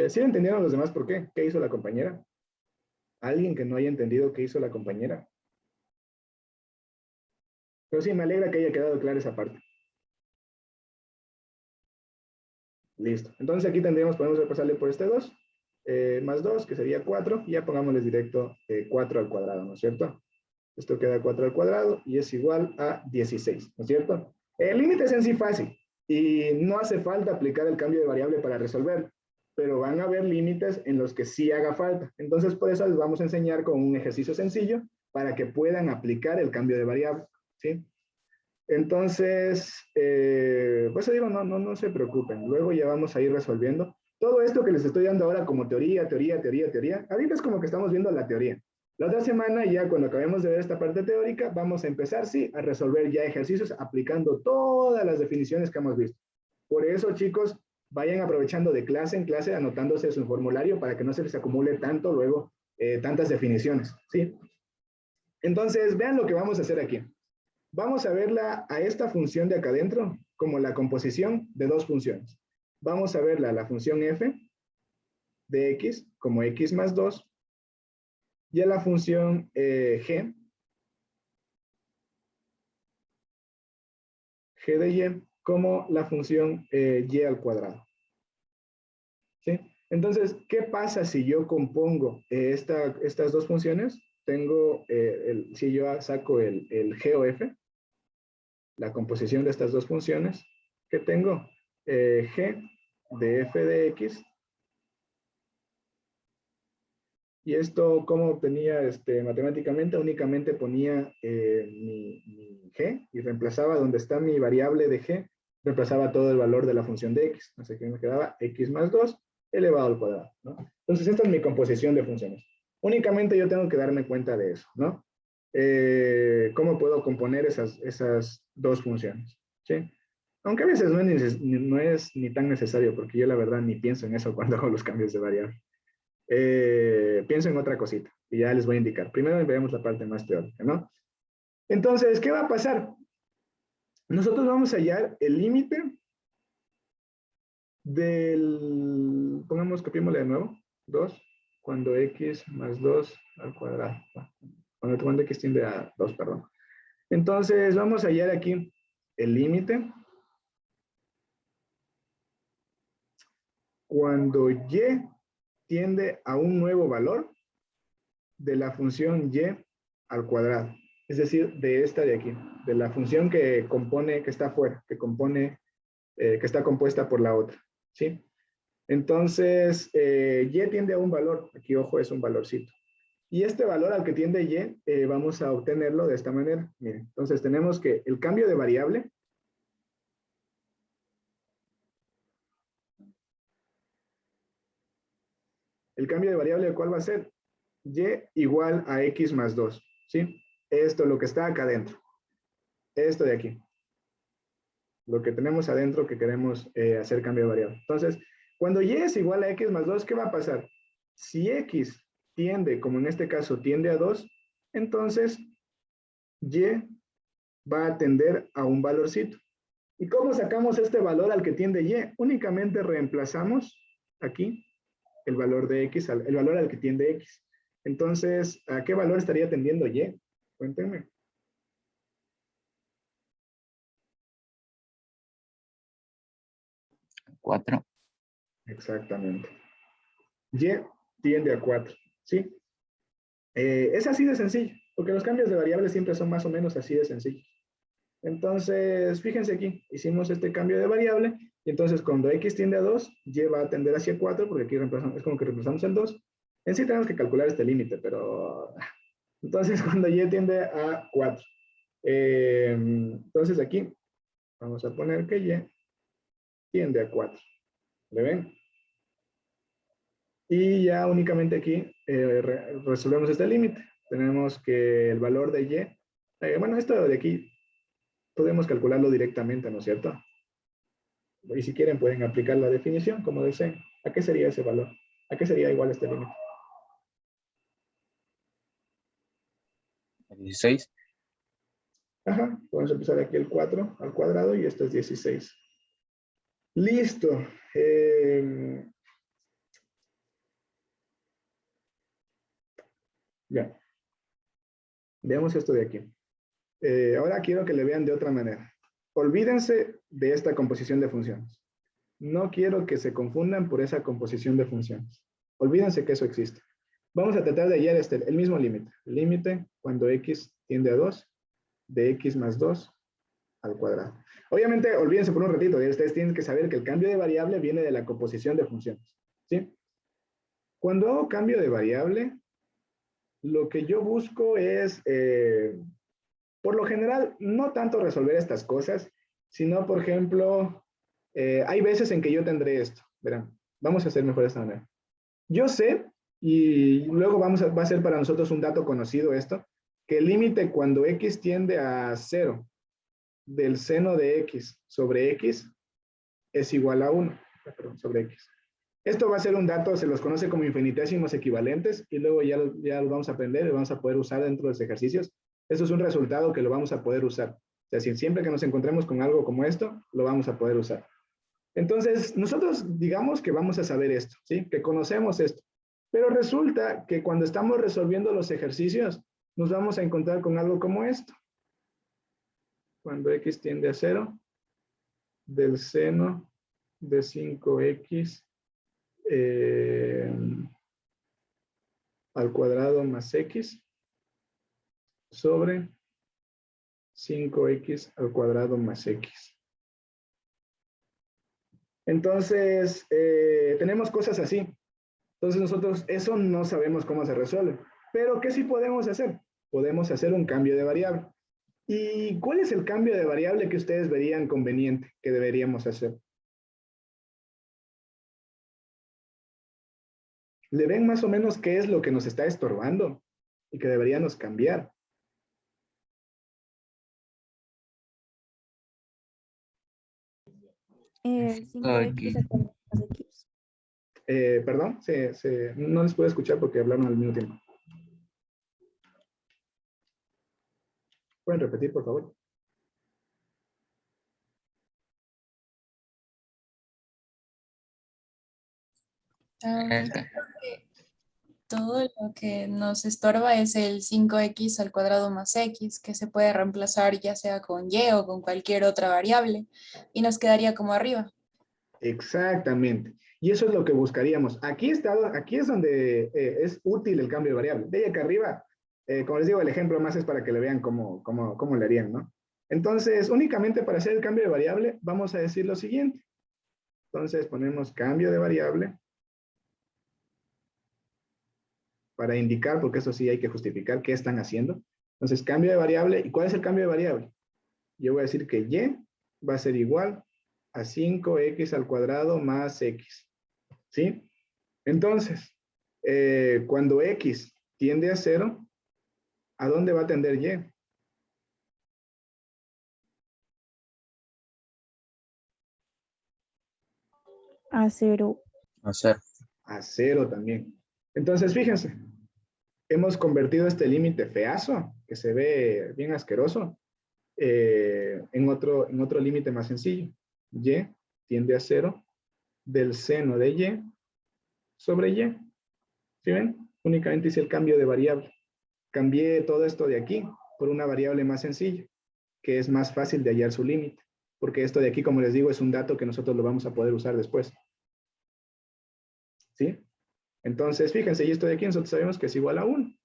Speaker 1: ¿Sí entendieron los demás por qué? ¿Qué hizo la compañera? ¿Alguien que no haya entendido qué hizo la compañera? Pero sí, me alegra que haya quedado clara esa parte. Listo. Entonces aquí podemos repasarle por este 2, más 2, que sería 4, y ya pongámosles directo 4 al cuadrado, ¿no es cierto? Esto queda 4 al cuadrado y es igual a 16, ¿no es cierto? El límite es en sí fácil y no hace falta aplicar el cambio de variable para resolver, pero van a haber límites en los que sí haga falta. Entonces, por eso les vamos a enseñar con un ejercicio sencillo para que puedan aplicar el cambio de variable, ¿sí? Entonces, pues digo, no se preocupen. Luego ya vamos a ir resolviendo. Todo esto que les estoy dando ahora como teoría, ahorita es como que estamos viendo la teoría. La otra semana, ya cuando acabemos de ver esta parte teórica, vamos a empezar, sí, a resolver ya ejercicios aplicando todas las definiciones que hemos visto. Por eso, chicos, vayan aprovechando de clase en clase, anotándose su formulario para que no se les acumule tanto luego, tantas definiciones, ¿sí? Entonces, vean lo que vamos a hacer aquí. Vamos a verla a esta función de acá adentro como la composición de dos funciones. Vamos a verla la función f de x como x más 2 y a la función g de y como la función y al cuadrado. ¿Sí? Entonces, ¿qué pasa si yo compongo estas dos funciones? Tengo, si yo saco el g o f, la composición de estas dos funciones, ¿qué tengo? G de f de x. Y esto, ¿cómo obtenía matemáticamente? Únicamente ponía mi g y reemplazaba donde está mi variable de g, reemplazaba todo el valor de la función de x. Así que me quedaba x más 2 elevado al cuadrado, ¿no? Entonces, esta es mi composición de funciones. Únicamente yo tengo que darme cuenta de eso, ¿no? ¿Cómo puedo componer esas dos funciones? ¿Sí? Aunque a veces no es ni tan necesario, porque yo la verdad ni pienso en eso cuando hago los cambios de variable. Pienso en otra cosita y ya les voy a indicar. Primero veremos la parte más teórica, ¿no? Entonces, ¿qué va a pasar? Nosotros vamos a hallar el límite del, pongamos, copiémosle de nuevo, 2, cuando x más 2 al cuadrado. Cuando x tiende a 2, perdón. Entonces, vamos a hallar aquí el límite cuando y tiende a un nuevo valor de la función y al cuadrado. Es decir, de esta de aquí, de la función que compone, que está afuera, que compone, que está compuesta por la otra, ¿sí? Entonces, y tiende a un valor, aquí ojo, es un valorcito. Y este valor al que tiende y, vamos a obtenerlo de esta manera. Miren, entonces tenemos que el cambio de variable ¿cuál va a ser? Y igual a x más 2, ¿sí? Esto, lo que está acá adentro. Esto de aquí. Lo que tenemos adentro que queremos hacer cambio de variable. Entonces, cuando y es igual a x más 2, ¿qué va a pasar? Si x tiende, como en este caso, tiende a 2, entonces y va a tender a un valorcito. ¿Y cómo sacamos este valor al que tiende y? Únicamente reemplazamos aquí el valor de x, el valor al que tiende x. Entonces, ¿a qué valor estaría tendiendo y? Cuéntenme.
Speaker 2: 4.
Speaker 1: Exactamente. Y tiende a 4, ¿sí? Es así de sencillo, porque los cambios de variables siempre son más o menos así de sencillos. Entonces, fíjense aquí, hicimos este cambio de variable, y entonces cuando x tiende a 2, y va a tender hacia 4, porque aquí es como que reemplazamos el 2. En sí tenemos que calcular este límite, pero... Entonces, cuando y tiende a 4. Entonces aquí, vamos a poner que y tiende a 4. ¿Le ven? Y ya únicamente aquí resolvemos este límite. Tenemos que el valor de y, bueno, esto de aquí podemos calcularlo directamente, ¿no es cierto? Y si quieren pueden aplicar la definición como deseen. ¿A qué sería ese valor? ¿A qué sería igual este límite?
Speaker 3: 16.
Speaker 1: Ajá, podemos empezar aquí el 4 al cuadrado y esto es 16. Listo. Ya. Veamos esto de aquí. Ahora quiero que le vean de otra manera. Olvídense de esta composición de funciones. No quiero que se confundan por esa composición de funciones. Olvídense que eso existe. Vamos a tratar de hallar el mismo límite. El límite cuando x tiende a 2, de x más 2 al cuadrado. Obviamente, olvídense por un ratito. Ustedes tienen que saber que el cambio de variable viene de la composición de funciones. ¿Sí? Cuando hago cambio de variable, lo que yo busco es Por lo general, no tanto resolver estas cosas, sino, por ejemplo, hay veces en que yo tendré esto. Verán, vamos a hacer mejor de esta manera. Yo sé, y luego va a ser para nosotros un dato conocido esto, que el límite cuando x tiende a 0 del seno de x sobre x es igual a 1, perdón, sobre x. Esto va a ser un dato, se los conoce como infinitésimos equivalentes, y luego ya lo vamos a aprender y lo vamos a poder usar dentro de los ejercicios. Esto es un resultado que lo vamos a poder usar. O sea, siempre que nos encontremos con algo como esto, lo vamos a poder usar. Entonces, nosotros digamos que vamos a saber esto, ¿sí? Que conocemos esto. Pero resulta que cuando estamos resolviendo los ejercicios, nos vamos a encontrar con algo como esto. Cuando x tiende a 0, del seno de 5x al cuadrado más x sobre 5x al cuadrado más x. Entonces, tenemos cosas así. Entonces nosotros eso no sabemos cómo se resuelve. Pero ¿qué sí podemos hacer? Podemos hacer un cambio de variable. ¿Y cuál es el cambio de variable que ustedes verían conveniente que deberíamos hacer? ¿Le ven más o menos qué es lo que nos está estorbando y que deberíamos cambiar?
Speaker 4: El 5x al cuadrado más x.
Speaker 1: Perdón, no les puedo escuchar porque hablaron al mismo tiempo. ¿Pueden repetir, por favor?
Speaker 2: El-
Speaker 9: Todo lo que nos estorba es el 5x al cuadrado más x, que se puede reemplazar ya sea con y o con cualquier otra variable, y nos quedaría como arriba.
Speaker 1: Exactamente. Y eso es lo que buscaríamos. Aquí es donde es útil el cambio de variable. De ahí acá arriba, como les digo, el ejemplo más es para que le vean cómo le harían, ¿no? Entonces, únicamente para hacer el cambio de variable, vamos a decir lo siguiente. Entonces, ponemos cambio de variable para indicar, porque eso sí hay que justificar qué están haciendo. Entonces, cambio de variable. ¿Y cuál es el cambio de variable? Yo voy a decir que y va a ser igual a 5x al cuadrado más x. ¿Sí? Entonces, cuando x tiende a 0, ¿a dónde va a tender y?
Speaker 4: A 0.
Speaker 3: A 0.
Speaker 1: A 0 también. Entonces, fíjense, hemos convertido este límite feazo, que se ve bien asqueroso, en otro límite más sencillo. Y tiende a 0 del seno de y sobre y. ¿Sí ven? Únicamente hice el cambio de variable. Cambié todo esto de aquí por una variable más sencilla, que es más fácil de hallar su límite, porque esto de aquí, como les digo, es un dato que nosotros lo vamos a poder usar después. ¿Sí? Entonces, fíjense, y esto de aquí nosotros sabemos que es igual a 1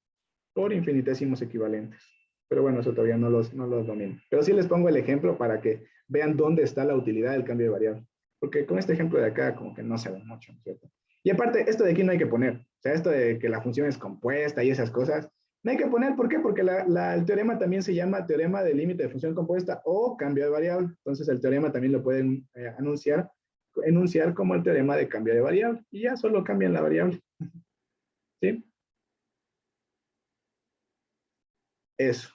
Speaker 1: por infinitésimos equivalentes. Pero bueno, eso todavía no los domino. Pero sí les pongo el ejemplo para que vean dónde está la utilidad del cambio de variable. Porque con este ejemplo de acá como que no se ve mucho, ¿cierto? Y aparte, esto de aquí no hay que poner. O sea, esto de que la función es compuesta y esas cosas, no hay que poner. ¿Por qué? Porque el teorema también se llama teorema de límite de función compuesta o cambio de variable. Entonces, el teorema también lo pueden enunciar como el teorema de cambio de variable. Y ya solo cambian la variable. ¿Sí? Eso.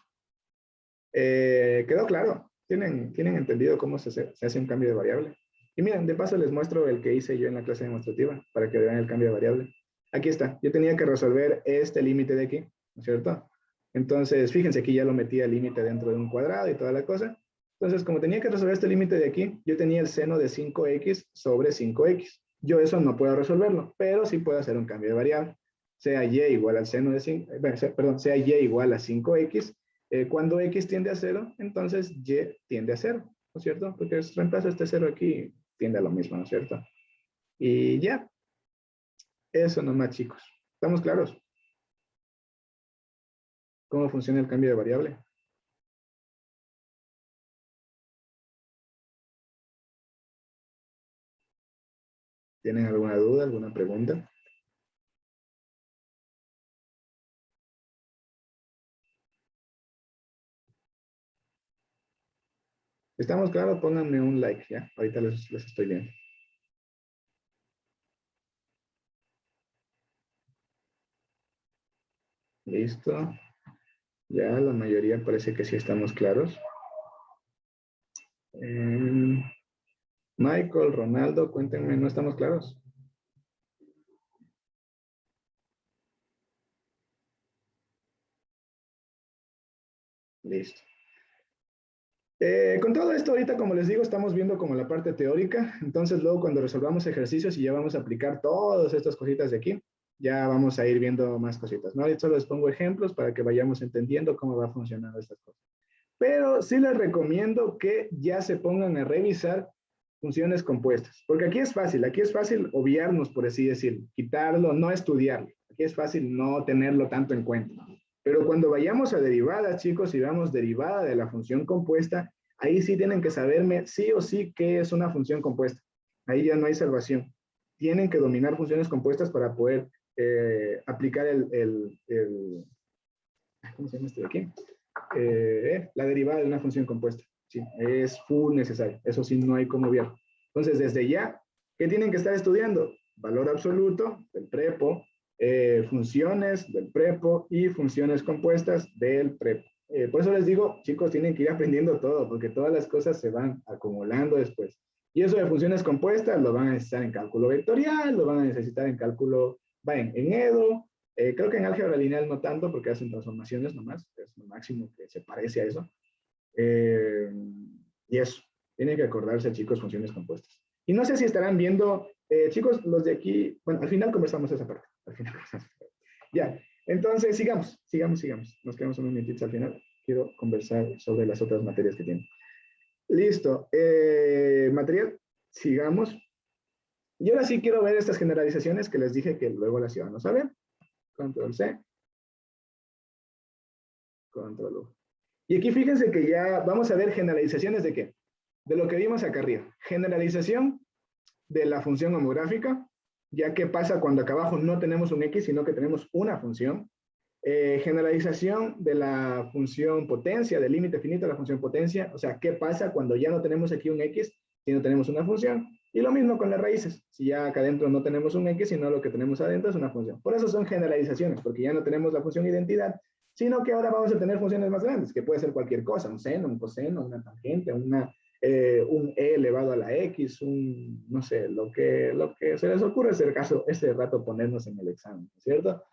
Speaker 1: ¿Quedó claro? ¿Tienen entendido cómo se hace un cambio de variable? Y miren, de paso les muestro el que hice yo en la clase demostrativa para que vean el cambio de variable. Aquí está. Yo tenía que resolver este límite de aquí, ¿no es cierto? Entonces, fíjense, aquí ya lo metí al límite dentro de un cuadrado y toda la cosa. Entonces, como tenía que resolver este límite de aquí, yo tenía el seno de 5x sobre 5x. Yo eso no puedo resolverlo, pero sí puedo hacer un cambio de variable. Sea y igual al seno de 5, perdón, sea y igual a 5x. Cuando x tiende a 0, entonces y tiende a 0, ¿no es cierto? Porque reemplazo este 0 aquí y tiende a lo mismo, ¿no es cierto? Y ya, eso nomás, chicos. ¿Estamos claros? ¿Cómo funciona el cambio de variable? ¿Tienen alguna duda, alguna pregunta? ¿Estamos claros? Pónganme un like, ¿ya? Ahorita les estoy viendo. Listo. Ya la mayoría parece que sí estamos claros. Michael, Ronaldo, cuéntenme, ¿no estamos claros? Listo. Con todo esto, ahorita, como les digo, estamos viendo como la parte teórica. Entonces, luego cuando resolvamos ejercicios y ya vamos a aplicar todas estas cositas de aquí, ya vamos a ir viendo más cositas, ¿no? Ahorita solo les pongo ejemplos para que vayamos entendiendo cómo va funcionando estas cosas. Pero sí les recomiendo que ya se pongan a revisar funciones compuestas, porque aquí es fácil obviarnos, por así decirlo, quitarlo, no estudiarlo. Aquí es fácil no tenerlo tanto en cuenta. Pero cuando vayamos a derivadas, chicos, y vamos derivada de la función compuesta, ahí sí tienen que saberme sí o sí qué es una función compuesta. Ahí ya no hay salvación. Tienen que dominar funciones compuestas para poder aplicar ¿cómo se llama esto de aquí? La derivada de una función compuesta. Sí, es full necesario. Eso sí, no hay como obviar. Entonces, desde ya, ¿qué tienen que estar estudiando? Valor absoluto del prepo, funciones del prepo y funciones compuestas del prepo. Por eso les digo, chicos, tienen que ir aprendiendo todo, porque todas las cosas se van acumulando después. Y eso de funciones compuestas lo van a necesitar en cálculo vectorial, lo van a necesitar en cálculo, en EDO, creo que en álgebra lineal no tanto, porque hacen transformaciones nomás, es lo máximo que se parece a eso. Y eso, tienen que acordarse, chicos, funciones compuestas. Y no sé si estarán viendo, chicos, los de aquí, bueno, al final conversamos esa parte. Ya, entonces sigamos. Nos quedamos unos minutitos al final. Quiero conversar sobre las otras materias que tienen. Listo. Material, sigamos. Y ahora sí quiero ver estas generalizaciones que les dije que luego las íbamos a ver. Control C. Control U. Y aquí fíjense que ya vamos a ver generalizaciones de qué. De lo que vimos acá arriba. Generalización de la función homográfica, ya que pasa cuando acá abajo no tenemos un X, sino que tenemos una función. Generalización de la función potencia, del límite finito de la función potencia, o sea, ¿qué pasa cuando ya no tenemos aquí un X, sino tenemos una función? Y lo mismo con las raíces, si ya acá adentro no tenemos un X, sino lo que tenemos adentro es una función. Por eso son generalizaciones, porque ya no tenemos la función identidad, sino que ahora vamos a tener funciones más grandes, que puede ser cualquier cosa, un seno, un coseno, una tangente, un e elevado a la x, no sé, lo que se les ocurre es el caso, este rato ponernos en el examen, ¿cierto?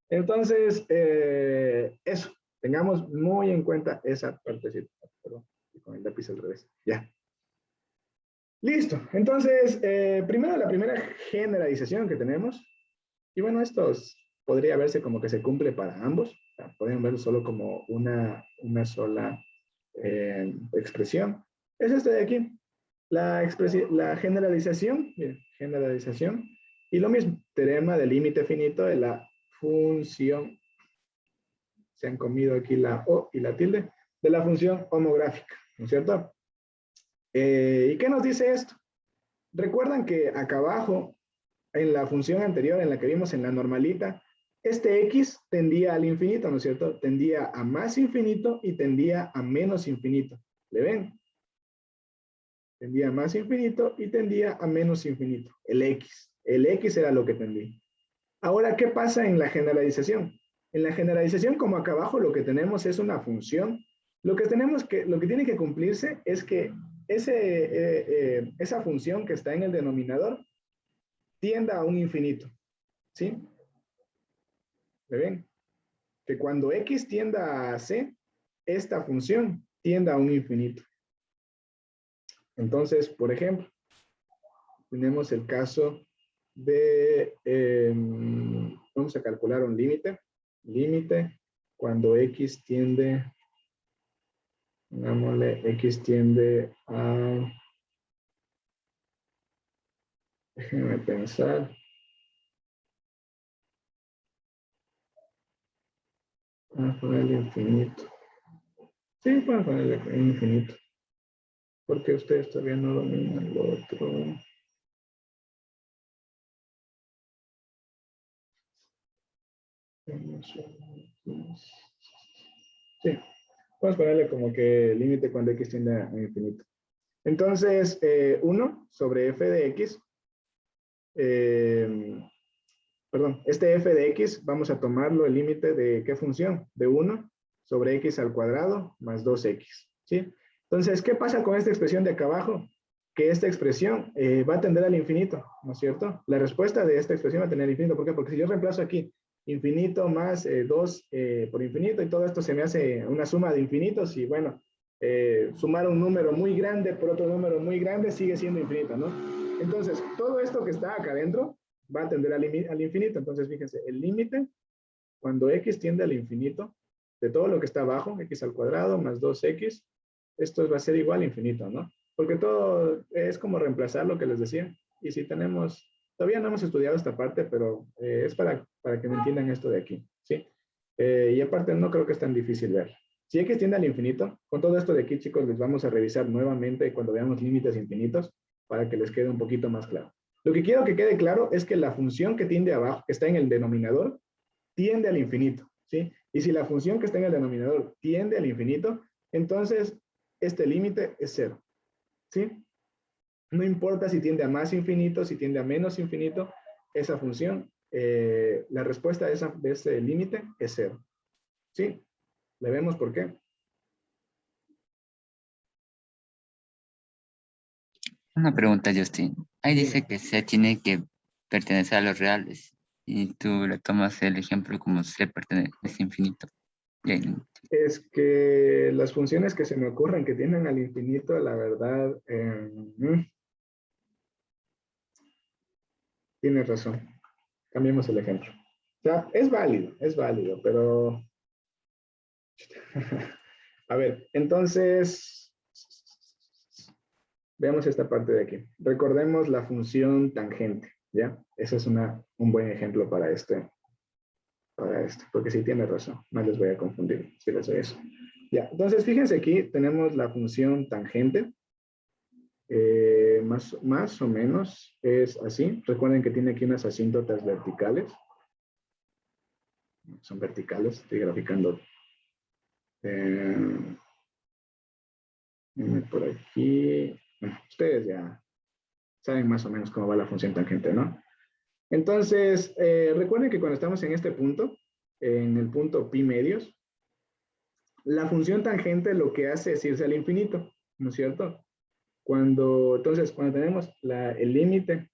Speaker 1: Entonces, eso, tengamos muy en cuenta esa partecita. Perdón, con el lápiz al revés. Ya. Listo. Entonces, primero la primera generalización que tenemos. Y bueno, esto podría verse como que se cumple para ambos. O sea, podrían verlo solo como una sola expresión. Es esta de aquí. La generalización. Miren, generalización. Y lo mismo, teorema del límite finito de la función, se han comido aquí la O y la tilde, de la función homográfica, ¿no es cierto? ¿Y qué nos dice esto? Recuerdan que acá abajo, en la función anterior, en la que vimos en la normalita, este X tendía al infinito, ¿no es cierto? Tendía a más infinito y tendía a menos infinito. ¿Le ven? Tendía a más infinito y tendía a menos infinito. El X. El X era lo que tendía. Ahora, ¿qué pasa en la generalización? En la generalización, como acá abajo, lo que tenemos es una función. Lo que tiene que cumplirse es que esa función que está en el denominador tienda a un infinito. ¿Sí? ¿Me ven? Que cuando x tienda a c, esta función tienda a un infinito. Entonces, por ejemplo, tenemos el caso de, vamos a calcular un límite. Límite cuando x tiende, pongámosle, x tiende a, déjenme pensar, vamos a ponerle infinito. Sí, vamos a ponerle infinito. Porque ustedes todavía no dominan lo otro. Sí, vamos a ponerle como que límite cuando x tiende a infinito. Entonces, 1 sobre f de x, perdón, este f de x vamos a tomarlo el límite de ¿qué función? De 1 sobre x al cuadrado más 2x, ¿sí? Entonces, ¿qué pasa con esta expresión de acá abajo? Que esta expresión va a tender al infinito, ¿no es cierto? La respuesta de esta expresión va a tener al infinito. ¿Por qué? Porque si yo reemplazo aquí infinito más 2 por infinito y todo esto se me hace una suma de infinitos y bueno, sumar un número muy grande por otro número muy grande sigue siendo infinito, ¿no? Entonces, todo esto que está acá adentro va a tender al infinito. Entonces, fíjense, el límite, cuando x tiende al infinito, de todo lo que está abajo, x al cuadrado más 2x, esto va a ser igual a infinito, ¿no? Porque todo es como reemplazar lo que les decía. Y si tenemos, todavía no hemos estudiado esta parte, pero es para que me entiendan esto de aquí, ¿sí? Y aparte no creo que es tan difícil ver. Si x tiende al infinito, con todo esto de aquí, chicos, les vamos a revisar nuevamente cuando veamos límites infinitos para que les quede un poquito más claro. Lo que quiero que quede claro es que la función que tiende abajo, que está en el denominador, tiende al infinito, ¿sí? Y si la función que está en el denominador tiende al infinito, entonces este límite es 0, ¿sí? No importa si tiende a más infinito, si tiende a menos infinito, esa función, la respuesta de ese límite es 0, ¿sí? Le vemos por qué.
Speaker 2: Una pregunta, Justin. Ahí
Speaker 1: Dime.
Speaker 2: dice que C tiene que pertenecer a los reales y tú le tomas el ejemplo como C pertenece es infinito. Bien.
Speaker 1: Es que las funciones que se me ocurren que tienden al infinito, la verdad, tienes razón. Cambiemos el ejemplo. O sea, es válido, pero... A ver, entonces, veamos esta parte de aquí. Recordemos la función tangente, ¿ya? Ese es un buen ejemplo para este, porque sí tiene razón, no les voy a confundir si les doy eso. Ya, entonces fíjense aquí, tenemos la función tangente, más o menos es así. Recuerden que tiene aquí unas asíntotas verticales. Son verticales, estoy graficando por aquí. Bueno, ustedes ya saben más o menos cómo va la función tangente, ¿no? Entonces, recuerden que cuando estamos en este punto, en el punto pi medios, la función tangente lo que hace es irse al infinito, ¿no es cierto? Entonces, cuando tenemos el límite,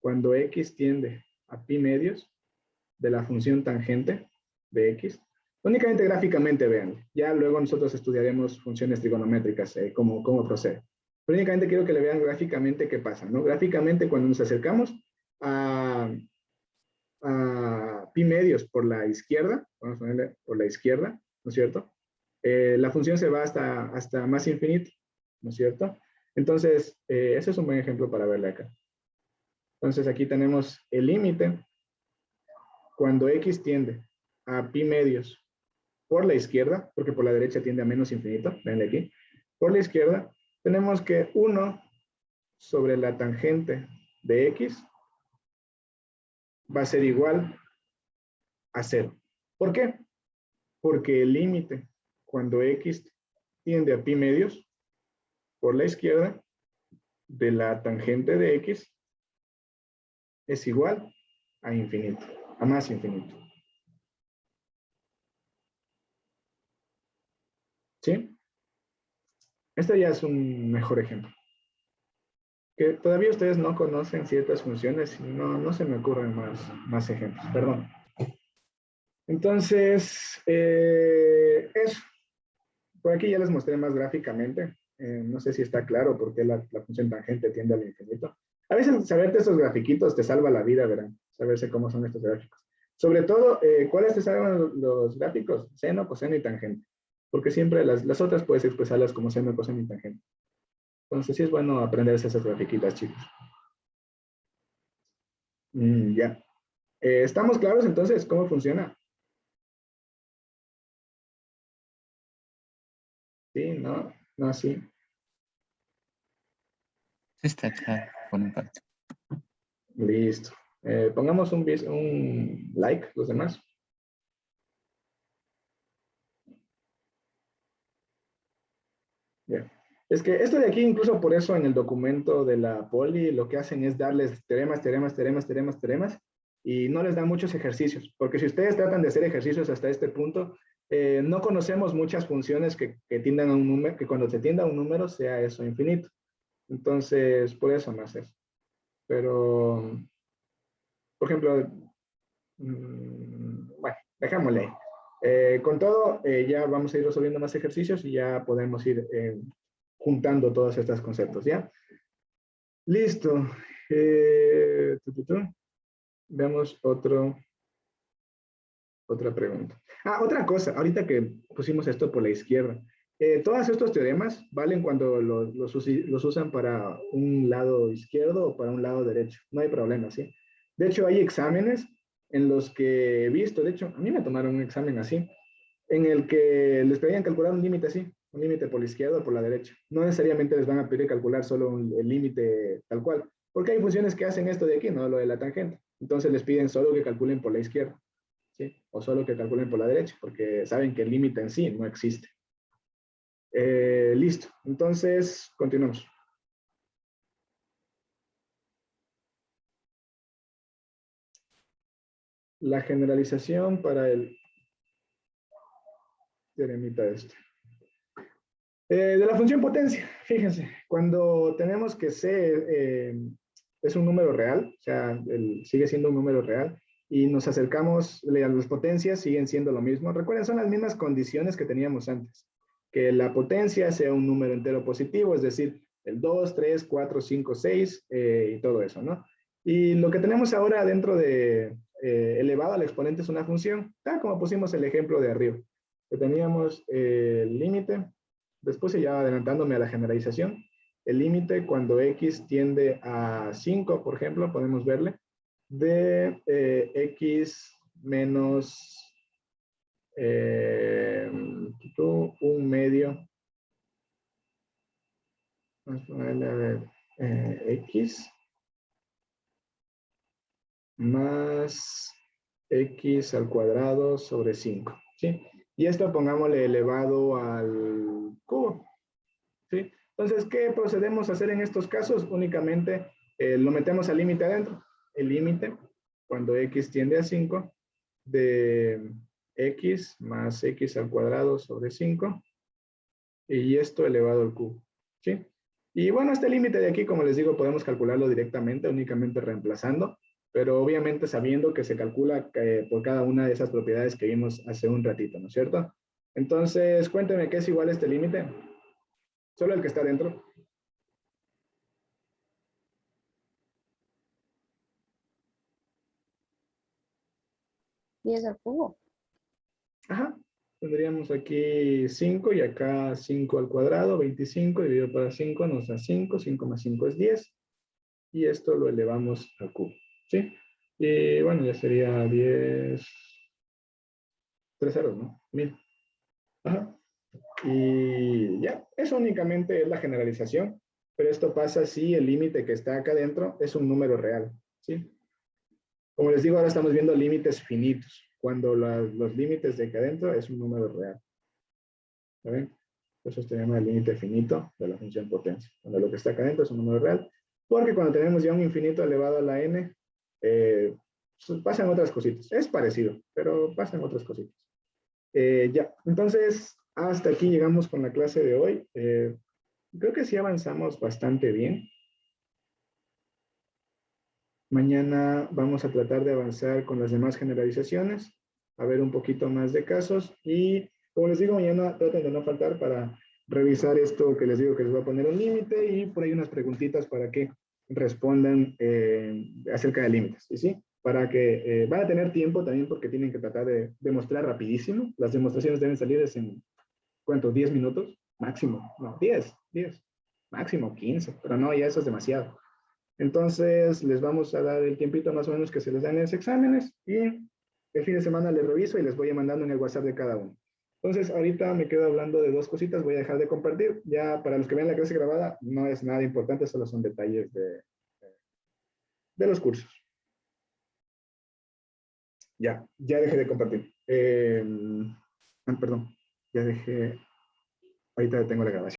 Speaker 1: cuando x tiende a pi medios de la función tangente de x, únicamente gráficamente vean, ya luego nosotros estudiaremos funciones trigonométricas, cómo procede. Pero únicamente quiero que le vean gráficamente qué pasa, ¿no? Gráficamente cuando nos acercamos a pi medios por la izquierda, vamos a ponerle por la izquierda, ¿no es cierto? La función se va hasta más infinito, ¿no es cierto? Entonces, ese es un buen ejemplo para verle acá. Entonces, aquí tenemos el límite cuando x tiende a pi medios por la izquierda, porque por la derecha tiende a menos infinito, venle aquí, por la izquierda, tenemos que 1 sobre la tangente de x va a ser igual a 0. ¿Por qué? Porque el límite cuando x tiende a pi medios por la izquierda de la tangente de x es igual a infinito, a más infinito. ¿Sí? Este ya es un mejor ejemplo. Que todavía ustedes no conocen ciertas funciones y no se me ocurren más ejemplos, perdón. Entonces, eso. Por aquí ya les mostré más gráficamente. No sé si está claro por qué la función tangente tiende al infinito. A veces saberte esos grafiquitos te salva la vida, verán. Saberse cómo son estos gráficos. Sobre todo, ¿cuáles te salvan los gráficos? Seno, coseno y tangente. Porque siempre las otras puedes expresarlas como seno, coseno y tangente. Entonces sí es bueno aprenderse esas grafiquitas, chicos. Ya. ¿Estamos claros entonces cómo funciona? Sí, no, sí.
Speaker 2: Está claro, por un parte.
Speaker 1: Listo. Pongamos un like, los demás. Bien. Es que esto de aquí, incluso por eso en el documento de la poli, lo que hacen es darles teoremas, teoremas, teoremas, teoremas, teoremas, y no les dan muchos ejercicios, porque si ustedes tratan de hacer ejercicios hasta este punto, no conocemos muchas funciones que tiendan a un número, que cuando se tienda a un número sea eso infinito. Entonces, por eso más eso. Pero, por ejemplo, bueno, dejémosle ahí. Con todo, ya vamos a ir resolviendo más ejercicios y ya podemos ir juntando todos estos conceptos, ¿ya? Listo. Veamos otra pregunta. Otra cosa, ahorita que pusimos esto por la izquierda. Todos estos teoremas valen cuando los usan para un lado izquierdo o para un lado derecho. No hay problema, ¿sí? De hecho, hay exámenes en los que he visto, de hecho, a mí me tomaron un examen así, en el que les pedían calcular un límite así, un límite por la izquierda o por la derecha. No necesariamente les van a pedir calcular solo el límite tal cual, porque hay funciones que hacen esto de aquí, ¿no? Lo de la tangente. Entonces les piden solo que calculen por la izquierda, ¿sí? O solo que calculen por la derecha, porque saben que el límite en sí no existe. Listo. Entonces, continuamos. La generalización para el teoremita este. De la función potencia, fíjense, cuando tenemos que C es un número real, o sea, sigue siendo un número real, y nos acercamos, las potencias siguen siendo lo mismo. Recuerden, son las mismas condiciones que teníamos antes. Que la potencia sea un número entero positivo, es decir, el 2, 3, 4, 5, 6 y todo eso, ¿no? Y lo que tenemos ahora dentro de elevado al exponente es una función, tal como pusimos el ejemplo de arriba. Que teníamos el límite, después ya adelantándome a la generalización, el límite cuando x tiende a 5, por ejemplo, podemos verle, de x menos un medio, vamos a ponerle a ver, x más x al cuadrado sobre 5, ¿sí? Y esto pongámosle elevado al cubo, ¿sí? Entonces, ¿qué procedemos a hacer en estos casos? Únicamente lo metemos al límite adentro. El límite, cuando x tiende a 5, de x más x al cuadrado sobre 5, y esto elevado al cubo, ¿sí? Y bueno, este límite de aquí, como les digo, podemos calcularlo directamente, únicamente reemplazando, pero obviamente sabiendo que se calcula por cada una de esas propiedades que vimos hace un ratito, ¿no es cierto? Entonces, cuéntenme qué es igual a este límite. Solo el que está dentro.
Speaker 8: ¿10 al cubo?
Speaker 1: Ajá. Tendríamos aquí 5 y acá 5 al cuadrado, 25 dividido por 5 nos da 5, 5 más 5 es 10. Y esto lo elevamos al cubo, ¿sí? Y bueno, ya sería 10, 3 ceros, ¿no? 1000. Ajá. Y ya, eso únicamente es la generalización, pero esto pasa si el límite que está acá adentro es un número real, ¿sí? Como les digo, ahora estamos viendo límites finitos, cuando los límites de acá adentro es un número real. ¿Ven? Eso tenemos el límite finito de la función potencia, cuando lo que está acá adentro es un número real, porque cuando tenemos ya un infinito elevado a la n, pasan otras cositas. Es parecido, pero pasan otras cositas. Ya, entonces, hasta aquí llegamos con la clase de hoy. Creo que sí avanzamos bastante bien. Mañana vamos a tratar de avanzar con las demás generalizaciones, a ver un poquito más de casos y, como les digo, mañana traten de no faltar para revisar esto que les digo que les voy a poner un límite y por ahí unas preguntitas para que respondan acerca de límites, ¿sí? Para que van a tener tiempo también porque tienen que tratar de demostrar rapidísimo. Las demostraciones deben salir en, ¿cuánto? 10 minutos máximo. No, 10, máximo 15, pero no, ya eso es demasiado. Entonces, les vamos a dar el tiempito más o menos que se les dan en los exámenes y el fin de semana les reviso y les voy a mandando en el WhatsApp de cada uno. Entonces, ahorita me quedo hablando de dos cositas, voy a dejar de compartir. Ya para los que vean la clase grabada, no es nada importante, solo son detalles de los cursos. Ya dejé de compartir. Perdón, ya dejé, ahorita tengo la grabación.